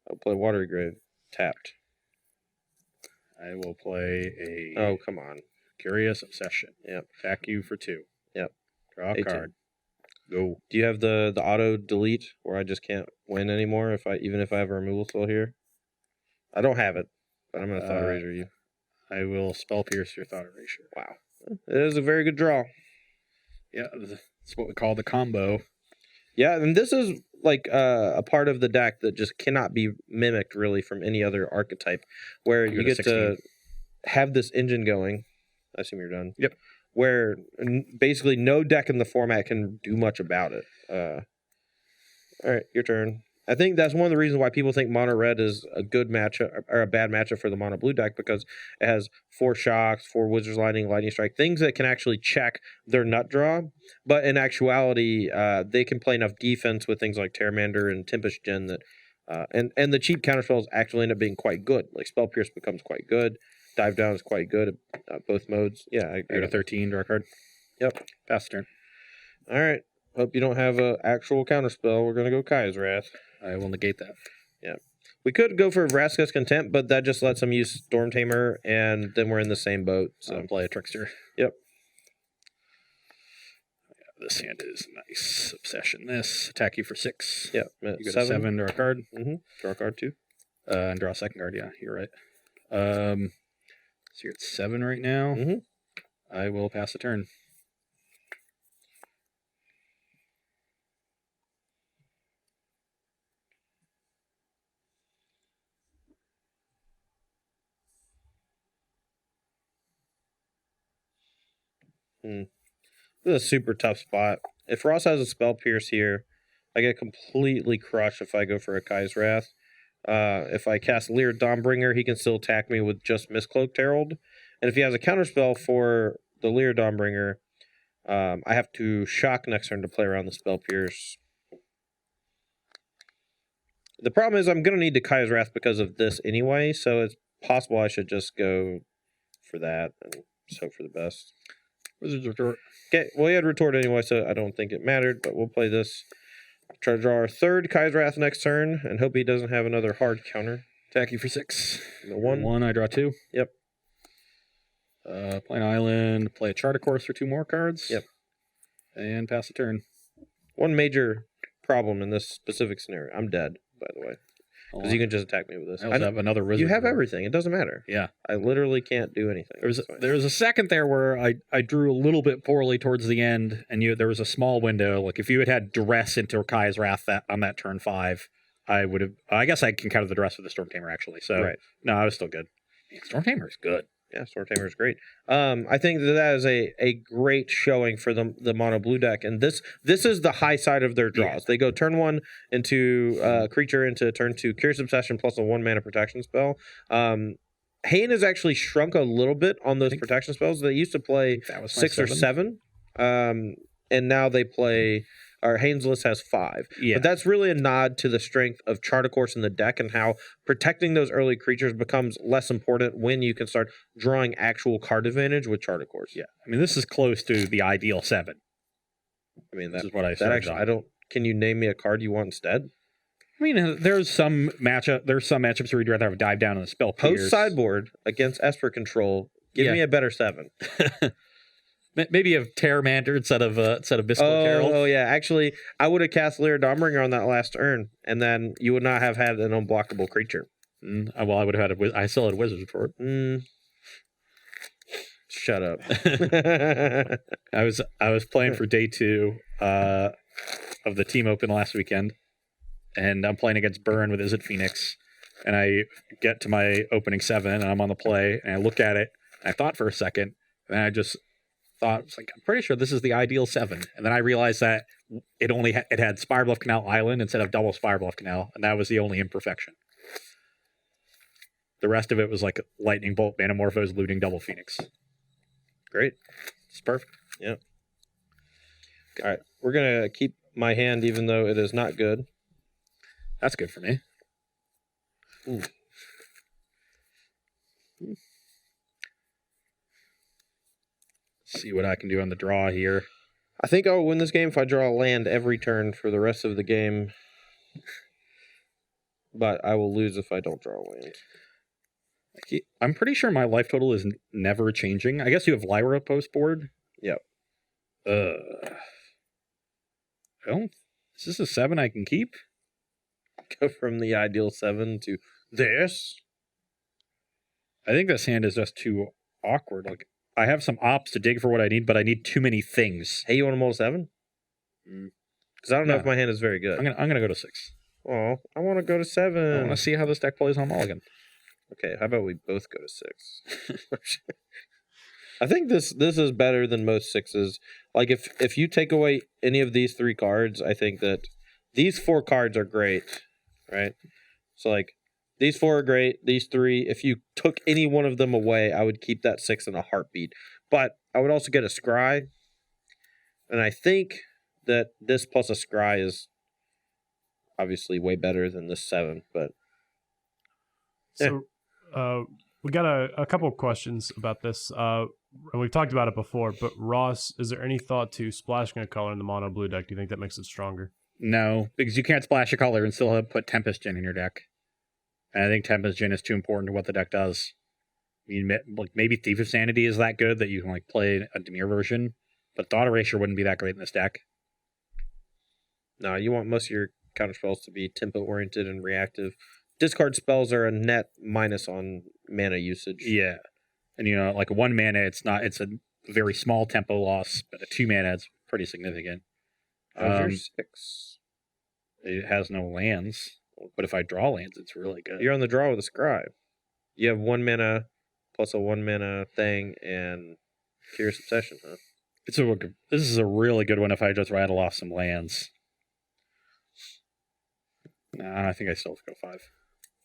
I'll play Watery Grave. Tapped. I will play a... Oh, come on. Curious Obsession. Yep. Attack you for 2. Yep. Draw a card. Go. Do you have the auto delete where I just can't win anymore even if I have a removal spell here? I don't have it, but I'm going to Thought Erasure you. I will Spell Pierce your Thought Erasure. Wow. It is a very good draw. Yeah, that's what we call the combo. Yeah, and this is like a part of the deck that just cannot be mimicked really from any other archetype, where you get to have this engine going. I assume you're done. Yep. Where basically no deck in the format can do much about it. All right, your turn. I think that's one of the reasons why people think mono red is a good matchup or a bad matchup for the mono blue deck, because it has 4 shocks, 4 Wizard's Lightning, Lightning Strike, things that can actually check their nut draw. But in actuality, they can play enough defense with things like Terramander and Tempest Gen that, and the cheap counterspells actually end up being quite good. Like Spell Pierce becomes quite good, Dive Down is quite good at both modes. Yeah, I got a 13 draw card. Yep, pass turn. All right. Hope you don't have an actual counterspell. We're gonna go Kai's Wrath. I will negate that. Yeah. We could go for Vraska's Contempt, but that just lets him use Storm Tamer, and then we're in the same boat. So I'll play a Trickster. Yep. Yeah, this hand is nice. Obsession this. Attack you for 6. Yep. You got a 7, draw a card. Mm-hmm. Draw a card 2. And draw a second card, yeah, you're right. So you're at 7 right now. Mm-hmm. I will pass the turn. This is a super tough spot. If Ross has a Spell Pierce here, I get completely crushed if I go for a Kai's Wrath. If I cast Leer Dawnbringer, he can still attack me with just Mistcloaked Herald. And if he has a counterspell for the Leer Dawnbringer, I have to shock next turn to play around the Spell Pierce. The problem is I'm going to need to Kaya's Wrath because of this anyway, so it's possible I should just go for that and just hope for the best. Wizard's Retort. Okay, well, he had Retort anyway, so I don't think it mattered, but we'll play this. Try to draw our third Kaya's Wrath next turn and hope he doesn't have another hard counter. Attack you for 6. The one. I draw 2. Yep. Play an island, play a Chart of Course for 2 more cards. Yep. And pass the turn. One major problem in this specific scenario. I'm dead, by the way. Because you can just attack me with this. I also have another Wizard. You have everything. It doesn't matter. Yeah. I literally can't do anything. There was a second there where I drew a little bit poorly towards the end, and there was a small window. Like if you had Duress into Kaya's Wrath on that turn 5, I would have. I guess I can counter the Duress with the Storm Tamer actually. So no, I was still good. Storm Tamer is good. Yeah, Storm Tamer is great. I think that is a great showing for the mono blue deck, and this is the high side of their draws. Yeah. They go turn 1 into creature into turn 2 Curious Obsession plus a 1 mana protection spell. Hain has actually shrunk a little bit on those protection spells. They used to play 6 or 7, and now they play. Our Hain's list has 5. Yeah. But that's really a nod to the strength of Chart of Course in the deck and how protecting those early creatures becomes less important when you can start drawing actual card advantage with Chart of Course. Yeah. I mean, this is close to the ideal 7. I mean, this is what I can you name me a card you want instead? I mean, there's some matchups where you'd rather have a Dive Down on the Spell Pierce. Post sideboard against Esper control. Give me a better 7. Maybe you have Terramander instead of Mistcloaked Herald. Oh yeah, actually, I would have cast Leer Dawnbringer on that last turn, and then you would not have had an unblockable creature. Well, I would have had I still had Wizards for it. Shut up. I was playing for day 2 of the team open last weekend, and I'm playing against Burn with Izzet Phoenix, and I get to my opening 7, and I'm on the play, and I look at it, and I thought for a second, and I just thought, I'm pretty sure this is the ideal 7, and then I realized that it had Spirebluff Canal Island instead of double Spirebluff Canal, and that was the only imperfection. The rest of it was like Lightning Bolt, Manamorphose, Looting, Double Phoenix. Great, it's perfect. Yeah. All right, we're gonna keep my hand even though it is not good. That's good for me. Ooh. See what I can do on the draw here. I think I'll win this game if I draw a land every turn for the rest of the game. But I will lose if I don't draw a land. I'm pretty sure my life total is never changing. I guess you have Lyra post board. Yep. Is this a 7 I can keep? Go from the ideal 7 to this. I think this hand is just too awkward. Like, I have some ops to dig for what I need, but I need too many things. Hey, you want to mold 7? Because I don't know if my hand is very good. I'm gonna go to 6. Oh, I want to go to 7. I want to see how this deck plays on Mulligan. Okay, how about we both go to 6? I think this is better than most 6s. Like if you take away any of these 3 cards, I think that these 4 cards are great, right? So like these 4 are great. These 3, if you took any one of them away, I would keep that 6 in a heartbeat. But I would also get a Scry. And I think that this plus a Scry is obviously way better than this 7. But so we got a couple of questions about this. And we've talked about it before, but Ross, is there any thought to splashing a color in the mono blue deck? Do you think that makes it stronger? No, because you can't splash a color and still put Tempest Djinn in your deck. And I think Tempest Djinn is too important to what the deck does. I mean, like maybe Thief of Sanity is that good that you can like play a Dimir version, but Thought Erasure wouldn't be that great in this deck. No, you want most of your counter spells to be tempo oriented and reactive. Discard spells are a net minus on mana usage. Yeah, and like a 1 mana, it's a very small tempo loss, but a 2 mana it's pretty significant. How's your 6? It has no lands. But if I draw lands, it's really good. You're on the draw with a Scribe. You have 1 mana plus a 1 mana thing and Curious Obsession, huh? This is a really good one if I just rattle off some lands. Nah, I think I still have to go 5.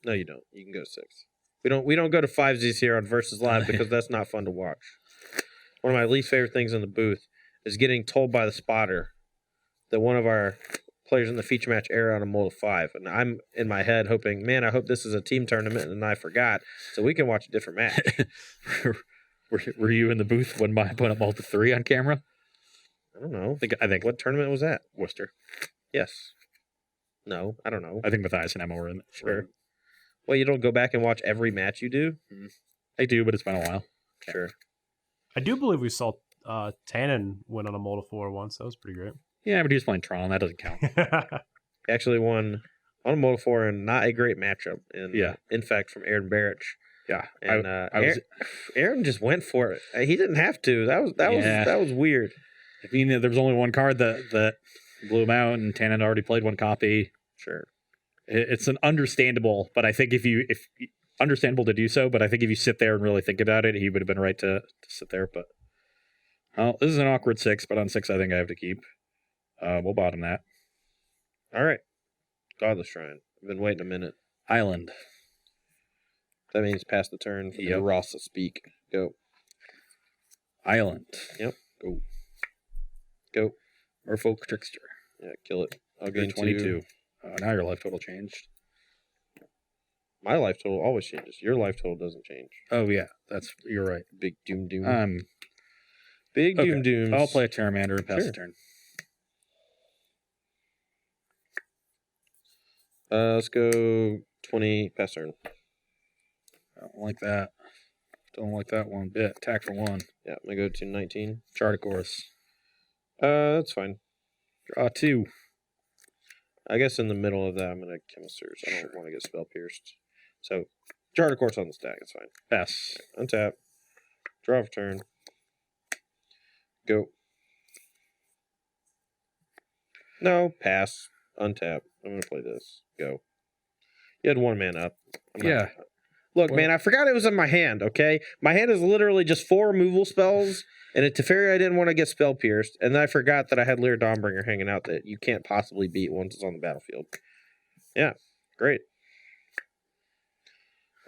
No, you don't. You can go to 6. We don't go to 5s here on Versus Live because that's not fun to watch. One of my least favorite things in the booth is getting told by the spotter that one of our players in the feature match error on a mold of 5. And I'm in my head hoping, man, I hope this is a team tournament and I forgot so we can watch a different match. were you in the booth when my opponent molded 3 on camera? I don't know. I think What tournament was that? Worcester. Yes. No, I don't know. I think Matthias and Emma were in. Sure. Well, you don't go back and watch every match you do? I do, but it's been a while. Sure. I do believe we saw Tannen win on a mold of 4 once. That was pretty great. Yeah, but he was playing Tron. That doesn't count. Actually won on a Moto 4 and not a great matchup. And in fact, from Aaron Barrich. Yeah, and Aaron just went for it. He didn't have to. That was weird. I mean, there was only one card that blew him out, and Tannen already played one copy. Sure, it's an understandable, but I think if understandable to do so, but I think if you sit there and really think about it, he would have been right to sit there. But this is an awkward 6, but on 6, I think I have to keep. We'll bottom that. All right, Godless Shrine. I've been waiting a minute. Island. That means pass the turn for the Ross to speak. Go. Island. Yep. Go. Merfolk Trickster. Yeah, kill it. I'll gain 22. Now your life total changed. My life total always changes. Your life total doesn't change. Oh yeah, you're right. Big doom. Big doom dooms. I'll play a Terramander and pass the turn. Let's go 20 pass turn. I don't like that. Don't like that one bit. Attack for 1. Yeah, I'm gonna go to 19. Chart of course. That's fine. Draw 2. I guess in the middle of that, I'm gonna Chemisters. I don't want to get Spell Pierced. So, Chart of course on the stack. It's fine. Pass. Untap. Draw for turn. Go. No, pass. Untap. I'm gonna play this. Go. You had 1 man up. Look, man, I forgot it was in my hand, okay? My hand is literally just 4 removal spells, and at Teferi I didn't want to get Spell Pierced, and then I forgot that I had Lear Dawnbringer hanging out that you can't possibly beat once it's on the battlefield. Yeah, great.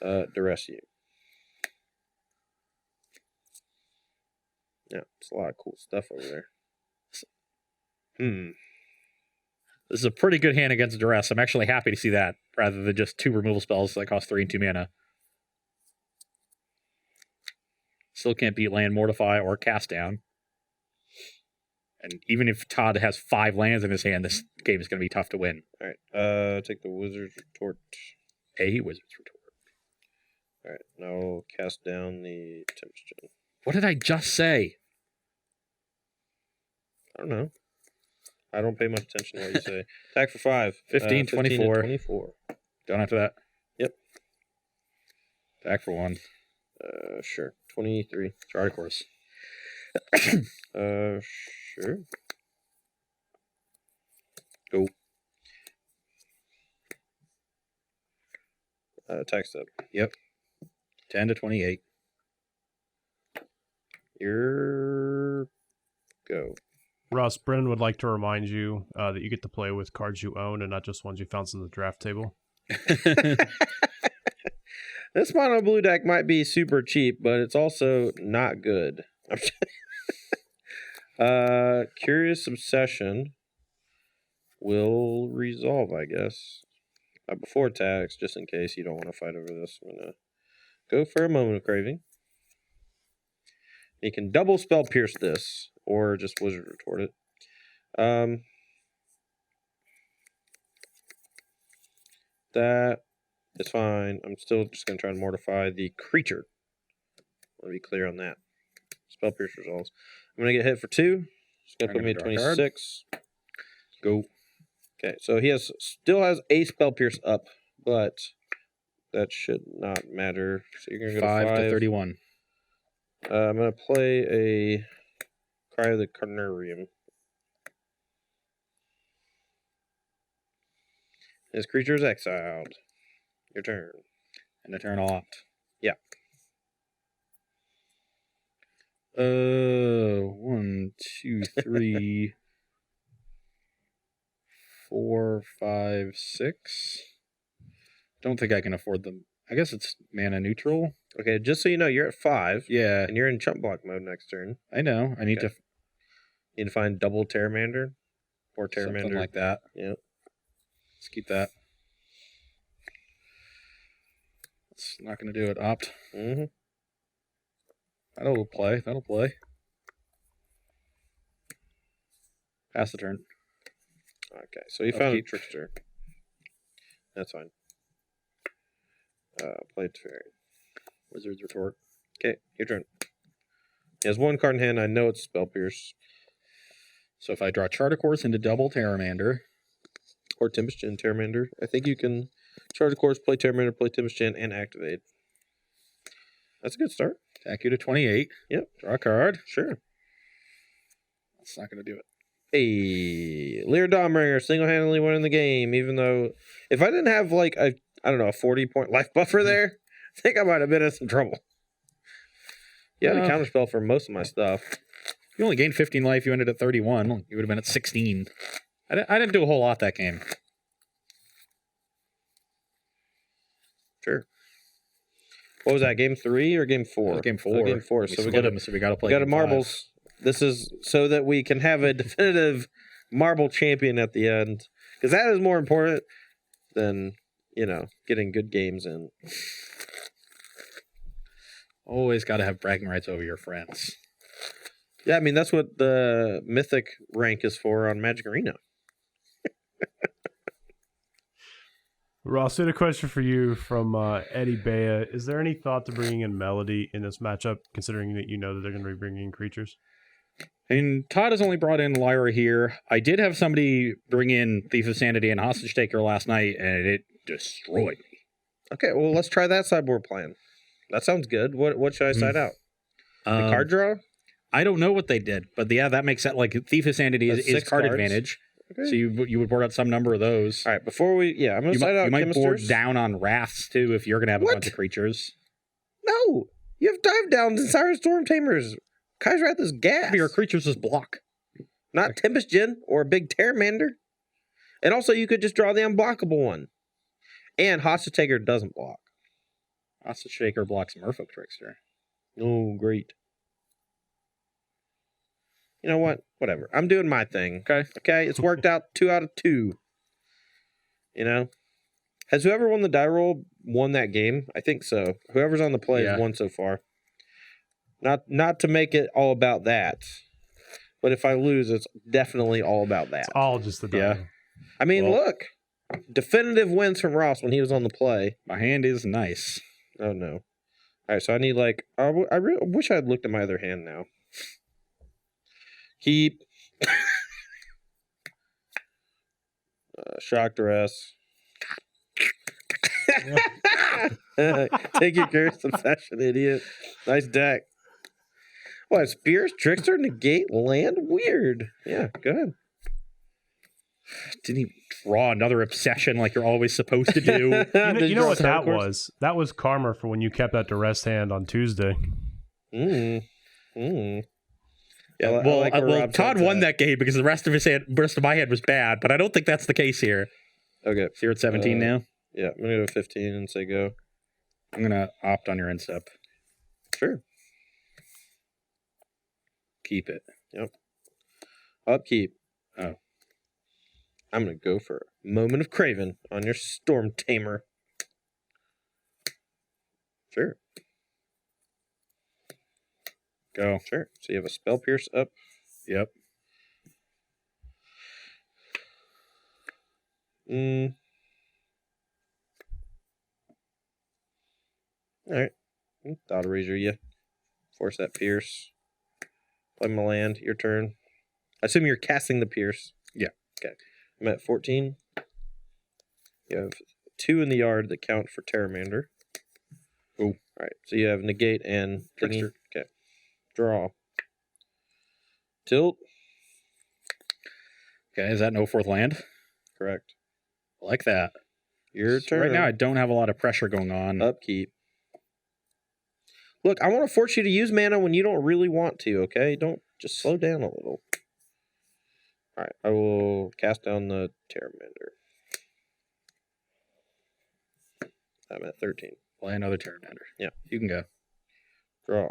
Duress you. Yeah, it's a lot of cool stuff over there. This is a pretty good hand against Duress. I'm actually happy to see that, rather than just 2 removal spells that cost 3 and 2 mana. Still can't beat Land Mortify or Cast Down. And even if Todd has 5 lands in his hand, this game is going to be tough to win. All right. Take the Wizard's Retort. A Wizard's Retort. All right. Now cast down the Tempest. What did I just say? I don't know. I don't pay much attention to what you say. Attack for 5. 15, 24. 24. Done after that? Yep. Attack for 1. Sure. 23. Chart of course. Sure. Go. Attack step. Yep. 10 to 28. Your go. Ross, Brennan would like to remind you that you get to play with cards you own and not just ones you found in the draft table. This mono blue deck might be super cheap, but it's also not good. Curious Obsession will resolve, I guess. Before tax, just in case you don't want to fight over this, I'm going to go for a Moment of Craving. You can double Spell Pierce this, or just Wizard Retort it. That is fine. I'm still just going to try and mortify the creature. I want to be clear on that. Spell Pierce resolves. I'm going to get hit for 2. It's going to put me at 26. Go. Okay, so he still has a Spell Pierce up, but that should not matter. So you're going to go 5 to 5 to 31. I'm going to play a Cry of the Carnarium. His creature is exiled. Your turn. And a turn opt. Yeah. 1, 2, 3, 4, 5, 6. Don't think I can afford them. I guess it's mana neutral. Okay, just so you know, you're at 5. Yeah, And you're in chump block mode next turn. I know. I need Okay. You need to find double Terramander. Or to Terramander. something like that. Yeah. Let's keep that. It's not going to do it. Opt. Mm-hmm. That'll play. That'll play. Pass the turn. Okay, so you I'll found a keep. Trickster. That's fine. Played Fairy. Wizard's Retort. Okay, your turn. He has 1 card in hand. I know it's Spell Pierce. So if I draw Charter Course into double Terramander. Or Tempest Gen Terramander. I think you can Charge a Course, play Terramander, play Tempest Gen, and activate. That's a good start. Attack you to 28. Yep. Draw a card. Sure. That's not going to do it. Hey, Lear Dawnbringer single-handedly winning the game, even though if I didn't have like a 40-point life buffer there, I think I might have been in some trouble. You had a counterspell for most of my stuff. You only gained 15 life. You ended at 31. You would have been at 16. I didn't do a whole lot that game. Sure. What was that? Game 3 or game 4? Game 4. Game 4. So we got to play. We got a marbles. This is so that we can have a definitive marble champion at the end, because that is more important than getting good games in. Always got to have bragging rights over your friends. Yeah, I mean that's what the mythic rank is for on Magic Arena. Ross, I had a question for you from Eddie Bea. Is there any thought to bringing in Melody in this matchup, considering that you know that they're going to be bringing in creatures? And Todd has only brought in Lyra here. I did have somebody bring in Thief of Sanity and Hostage Taker last night, and it destroyed me. Okay, well, let's try that sideboard plan. That sounds good. What should I side out? The card draw? I don't know what they did, but yeah, that makes sense. Like Thief of Sanity is card cards. advantage. Okay. So you would board out some number of those. All right, before we... Yeah, I'm going to side out You might board Chemisters. down on Wraths, too, if you're going to have a bunch of creatures. No! You have Dive Downs and Siren Storm Tamers. Kai's Wrath is gas. But your creatures just block. Not Tempest Gen or a big Terramander. And also, you could just draw the unblockable one. And Hostage Taker doesn't block. Hostage Taker blocks Merfolk Trickster. Oh, great. You know what? Whatever. I'm doing my thing. Okay? It's worked out 2 out of 2. Has whoever won the die roll won that game? I think so. Whoever's on the play has won so far. Not to make it all about that. But if I lose, it's definitely all about that. It's all just the die. Yeah. I mean, look. Definitive wins from Ross when he was on the play. My hand is nice. Oh, no. All right, so I need I wish I had looked at my other hand now. Keep. Shock Duress. Take your Curse Obsession, idiot. Nice deck. What, Spears, Trickster, Negate, Land? Weird. Yeah, go ahead. Didn't even draw another Obsession like you're always supposed to do. You know what that was? That was karma for when you kept that Duress hand on Tuesday. Yeah, well, Todd won that game because the rest of my hand was bad, but I don't think that's the case here. Okay. So you're at 17 now? Yeah, I'm going to go 15 and say go. I'm going to opt on your end step. Sure. Keep it. Yep. Upkeep. Oh. I'm going to go for Moment of Craven on your Storm Tamer. Sure. Go. Sure. So you have a Spell Pierce up. Yep. Alright. Thought Razor you. Force that Pierce. Play my land. Your turn. I assume you're casting the Pierce. Yeah. Okay. I'm at 14. You have 2 in the yard that count for Terramander. Oh. Alright. So you have Negate and Trickster. Okay. Draw. Tilt. Okay, is that no 4th land? Correct. I like that. Your turn. Right now, I don't have a lot of pressure going on. Upkeep. Look, I want to force you to use mana when you don't really want to, okay? Don't just slow down a little. All right, I will cast down the Terramander. I'm at 13. Play another Terramander. Yeah. You can go. Draw.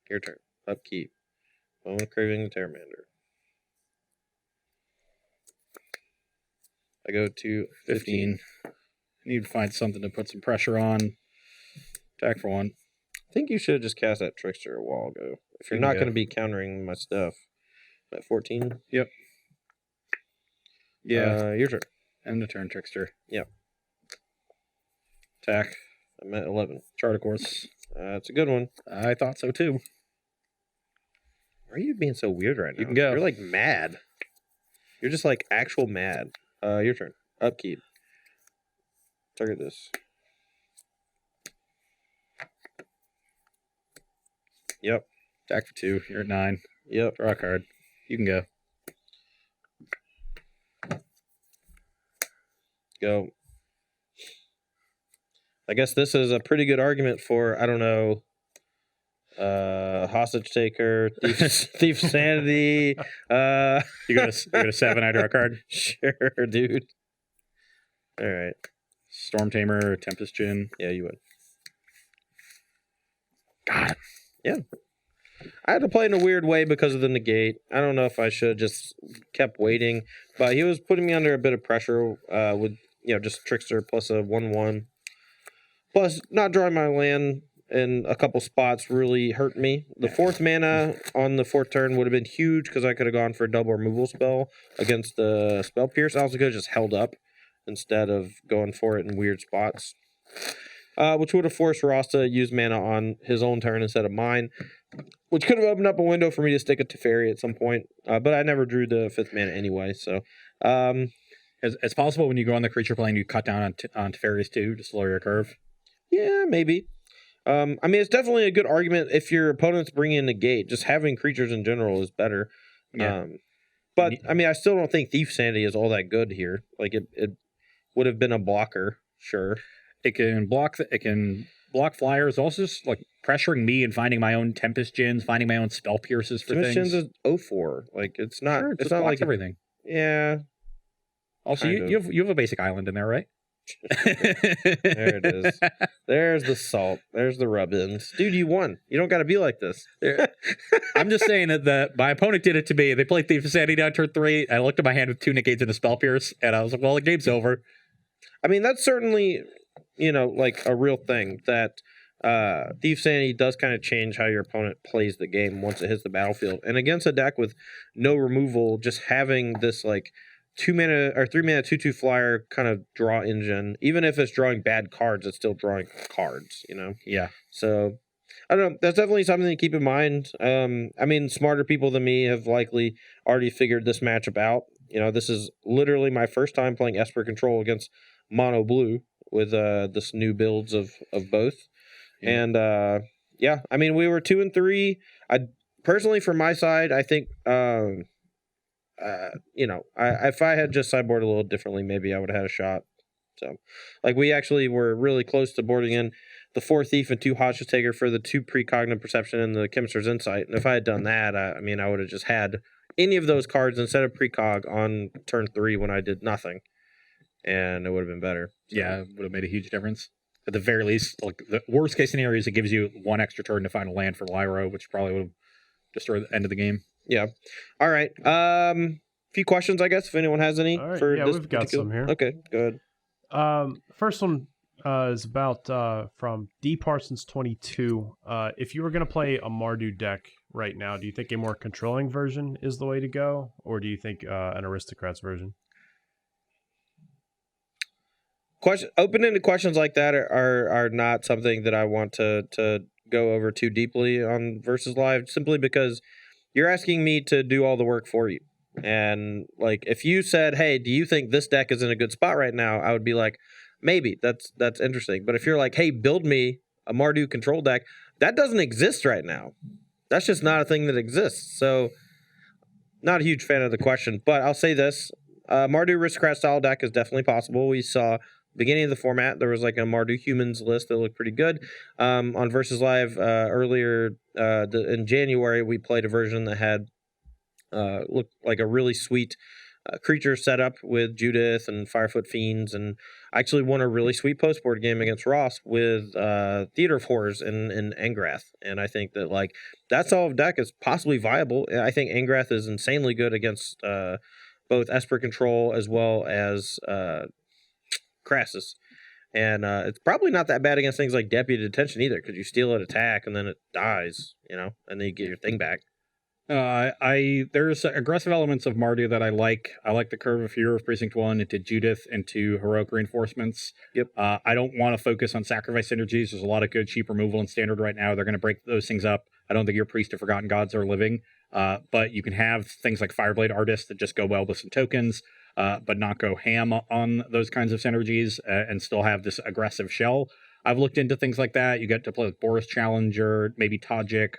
Your turn. Upkeep. Moment craving the Terramander. I go to 15. Need to find something to put some pressure on. Attack for 1. I think you should have just cast that Trickster a while ago. If you're not going to be countering my stuff. At 14? Yep. Yeah. Your turn. End the turn, Trickster. Yep. Attack. I'm at 11. Chart of course. That's a good one. I thought so too. Why are you being so weird right now? You can go. You're like mad. You're just like actual mad. Your turn. Upkeep. Target this. Yep. Attack for 2. You're at 9. Yep. Draw a card. You can go. Go. I guess this is a pretty good argument for, I don't know, hostage taker, thief sanity. You go to 7. I draw a card. Sure, dude. All right. Storm Tamer, Tempest Djinn. Yeah, you would. Got it. Yeah. I had to play in a weird way because of the negate. I don't know if I should have just kept waiting, but he was putting me under a bit of pressure with, just Trickster plus a 1/1. Plus, not drawing my land in a couple spots really hurt me. The 4th mana on the 4th turn would have been huge because I could have gone for a double removal spell against the Spell Pierce. I also could have just held up instead of going for it in weird spots. Which would have forced Ross to use mana on his own turn instead of mine, which could have opened up a window for me to stick a Teferi at some point. But I never drew the 5th mana anyway, so... It's possible when you go on the creature plane, you cut down on Teferis too to slow your curve. Yeah, maybe. It's definitely a good argument if your opponent's bringing in negate. Just having creatures in general is better. Yeah. But, I still don't think Thief Sanity is all that good here. Like, it would have been a blocker, sure. It can block flyers. Also, just like pressuring me and finding my own Tempest Djinns, finding my own Spell Pierces for Tempest things. Djinns is 0/4. Like, it's not. Sure, it's not like everything. Yeah. Also, you have a basic island in there, right? There it is. There's the salt. There's the rub-ins. Dude, you won. You don't got to be like this. I'm just saying that my opponent did it to me. They played Thief of Sanity down turn 3. I looked at my hand with 2 negates and a Spell Pierce, and I was like, well, the game's over. That's certainly, like a real thing that Thief Sanity does kind of change how your opponent plays the game once it hits the battlefield. And against a deck with no removal, just having this like 2 mana or 3 mana 2/2 flyer kind of draw engine, even if it's drawing bad cards, it's still drawing cards, Yeah. So I don't know. That's definitely something to keep in mind. Smarter people than me have likely already figured this matchup out. This is literally my first time playing Esper Control against Mono Blue with this new builds of both. Yeah. And we were 2 and 3. I personally, from my side, I think if I had just sideboarded a little differently, maybe I would have had a shot. So, like, we actually were really close to boarding in the 4 Thief and 2 Hostage Taker for the 2 Precognitive Perception and the Chemist's Insight. And if I had done that, I would have just had any of those cards instead of Precog on turn 3 when I did nothing. And it would have been better. So. Yeah, it would have made a huge difference. At the very least, like the worst case scenario is it gives you 1 extra turn to find a land for Lyra, which probably would have destroyed the end of the game. Yeah. All right. Few questions, I guess, if anyone has any. All right. For yeah, this we've got some here. Okay, good. First one is about from D Parsons 22. If you were going to play a Mardu deck right now, do you think a more controlling version is the way to go, or do you think an Aristocrats version? Open-ended questions like that are not something that I want to go over too deeply on Versus Live, simply because you're asking me to do all the work for you. And like, if you said, hey, do you think this deck is in a good spot right now? I would be like, maybe. That's interesting. But if you're like, hey, build me a Mardu control deck, that doesn't exist right now. That's just not a thing that exists. So not a huge fan of the question. But I'll say this. Mardu Aristocrat style deck is definitely possible. We saw beginning of the format, there was like a Mardu Humans list that looked pretty good. On Versus Live earlier in January, we played a version that had looked like a really sweet creature setup with Judith and Firefoot Fiends, and I actually won a really sweet post board game against Ross with Theater of Horrors and Angrath, and I think that like that solid deck is possibly viable. I think Angrath is insanely good against both Esper Control as well as Crassus. And it's probably not that bad against things like Deputy Detention either, because you steal an attack and then it dies, and then you get your thing back. There's aggressive elements of Mardu that I like. I like the Curve of Fear of Precinct 1 into Judith into Heroic Reinforcements. Yep. I don't want to focus on sacrifice synergies. There's a lot of good cheap removal in Standard right now. They're going to break those things up. I don't think your Priest of Forgotten Gods are living. But you can have things like Fireblade Artist that just go well with some tokens. But not go ham on those kinds of synergies and still have this aggressive shell. I've looked into things like that. You get to play with Boris Challenger, maybe Tajik,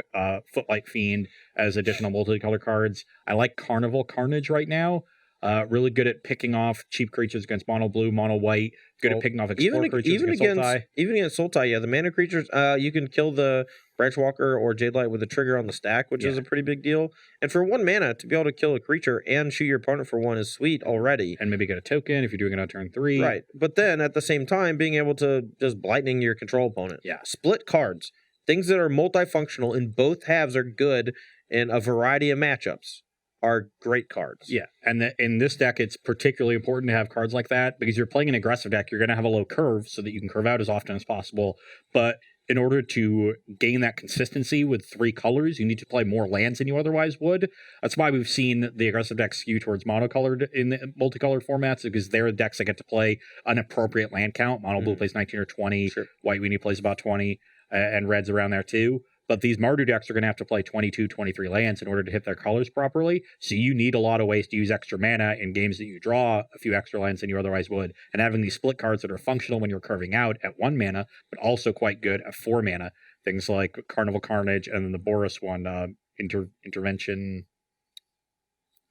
Footlight Fiend as additional multicolor cards. I like Carnival Carnage right now. Really good at picking off cheap creatures against mono blue, mono white. Good at picking off explore creatures against Sultai. Even against Sultai, yeah. The mana creatures, you can kill the Branchwalker or Jadelight with a trigger on the stack, which is a pretty big deal. And for 1 mana, to be able to kill a creature and shoot your opponent for 1 is sweet already. And maybe get a token if you're doing it on turn 3. Right. But then, at the same time, being able to just Blightning your control opponent. Yeah. Split cards. Things that are multifunctional in both halves are good in a variety of matchups. Are great cards. Yeah, and in this deck, it's particularly important to have cards like that because you're playing an aggressive deck. You're going to have a low curve so that you can curve out as often as possible. But in order to gain that consistency with 3 colors, you need to play more lands than you otherwise would. That's why we've seen the aggressive decks skew towards monocolored in the multicolored formats because they're the decks that get to play an appropriate land count. Mono blue plays 19 or 20. Sure. White weenie plays about 20, and red's around there too. But these Mardu decks are going to have to play 22, 23 lands in order to hit their colors properly. So you need a lot of ways to use extra mana in games that you draw a few extra lands than you otherwise would. And having these split cards that are functional when you're curving out at 1 mana, but also quite good at 4 mana. Things like Carnival Carnage and then the Boris one, Intervention,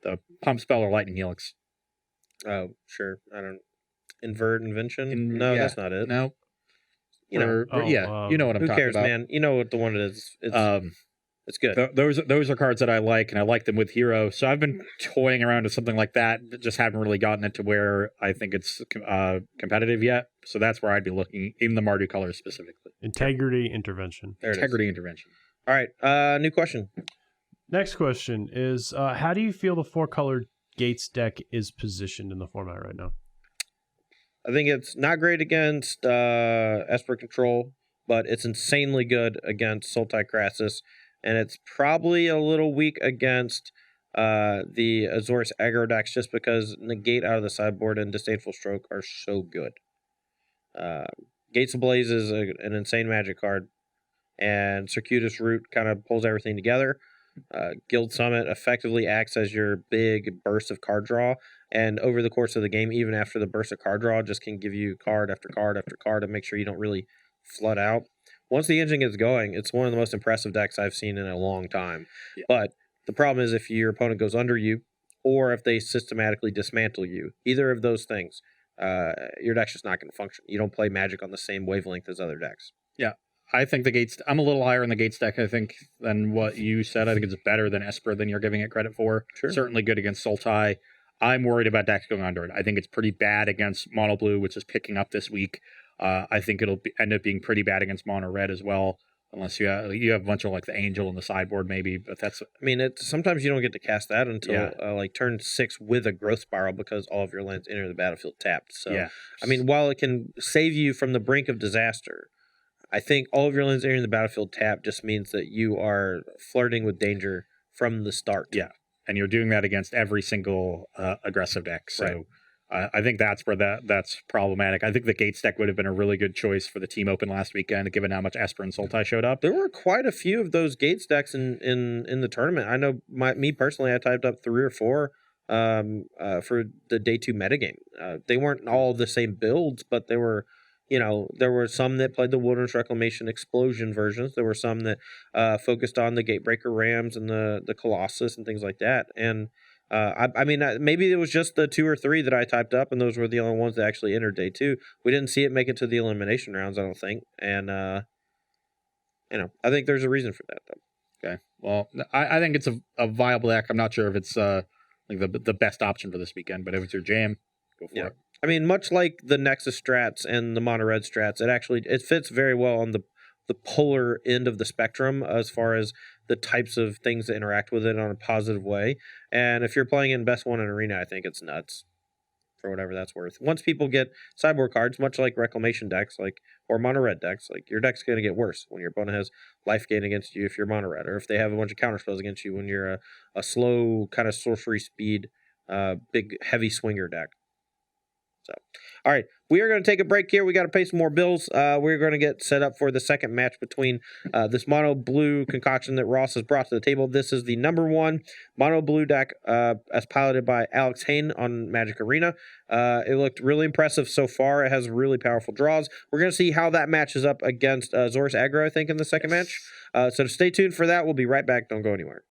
the Pump Spell or Lightning Helix. Oh, sure. I don't... Invert Invention? No, that's not it. No. You know, you know what I'm talking about. Who cares, man? You know what the one it is. It's good. Those are cards that I like, and I like them with Hero. So I've been toying around with something like that, but just haven't really gotten it to where I think it's competitive yet. So that's where I'd be looking in the Mardu colors specifically. Integrity Intervention. Integrity Intervention. All right. New question. Next question is, how do you feel the 4-colored Gates deck is positioned in the format right now? I think it's not great against Esper Control, but it's insanely good against Sultai Crassus, and it's probably a little weak against the Azorius Aggro decks just because Negate out of the sideboard and Disdainful Stroke are so good. Gates Ablaze is an insane magic card, and Circuitous Root kind of pulls everything together. Guild Summit effectively acts as your big burst of card draw, and over the course of the game, even after the burst of card draw, just can give you card after card after card to make sure you don't really flood out. Once the engine gets going, it's one of the most impressive decks I've seen in a long time. Yeah. But the problem is if your opponent goes under you, or if they systematically dismantle you, either of those things, your deck's just not going to function. You don't play Magic on the same wavelength as other decks. Yeah. I think the Gates... I'm a little higher in the Gates deck, I think, than what you said. I think it's better than Esper than you're giving it credit for. Sure. Certainly good against Sultai. I'm worried about decks going under it. I think it's pretty bad against Mono Blue, which is picking up this week. I think it'll end up being pretty bad against Mono Red as well, unless you have a bunch of like the Angel and the sideboard maybe. But that's... I mean, sometimes you don't get to cast that until like turn 6 with a Growth Spiral because all of your lands enter the battlefield tapped. So, I mean, while it can save you from the brink of disaster, I think all of your lands entering the battlefield tapped just means that you are flirting with danger from the start. Yeah. And you're doing that against every single aggressive deck. So I think that's where that's problematic. I think the Gates deck would have been a really good choice for the team open last weekend, given how much Esper and Sultai showed up. There were quite a few of those Gates decks in the tournament. I know me personally, I typed up 3 or 4 for the day 2 metagame. They weren't all the same builds, but they were... there were some that played the Wilderness Reclamation Explosion versions. There were some that focused on the Gatebreaker Rams and the Colossus and things like that. And I mean, maybe it was just the 2 or 3 that I typed up, and those were the only ones that actually entered day 2. We didn't see it make it to the elimination rounds, I don't think. And I think there's a reason for that, though. Okay. Well, I think it's a viable deck. I'm not sure if it's like the best option for this weekend. But if it's your jam, go for it. I mean, much like the Nexus strats and the mono red strats, it fits very well on the polar end of the spectrum as far as the types of things that interact with it on a positive way. And if you're playing in best one in arena, I think it's nuts for whatever that's worth. Once people get sideboard cards, much like reclamation decks, or mono red decks, your deck's going to get worse when your opponent has life gain against you if you're mono red, or if they have a bunch of counter spells against you when you're a slow kind of sorcery speed, big heavy swinger deck. So, all right, we are going to take a break here. We got to pay some more bills. We're going to get set up for the second match between this mono blue concoction that Ross has brought to the table. This is the #1 mono blue deck as piloted by Alex Hayne on Magic Arena. It looked really impressive so far. It has really powerful draws. We're going to see how that matches up against Zor's Aggro, I think, in the second match. So stay tuned for that. We'll be right back. Don't go anywhere.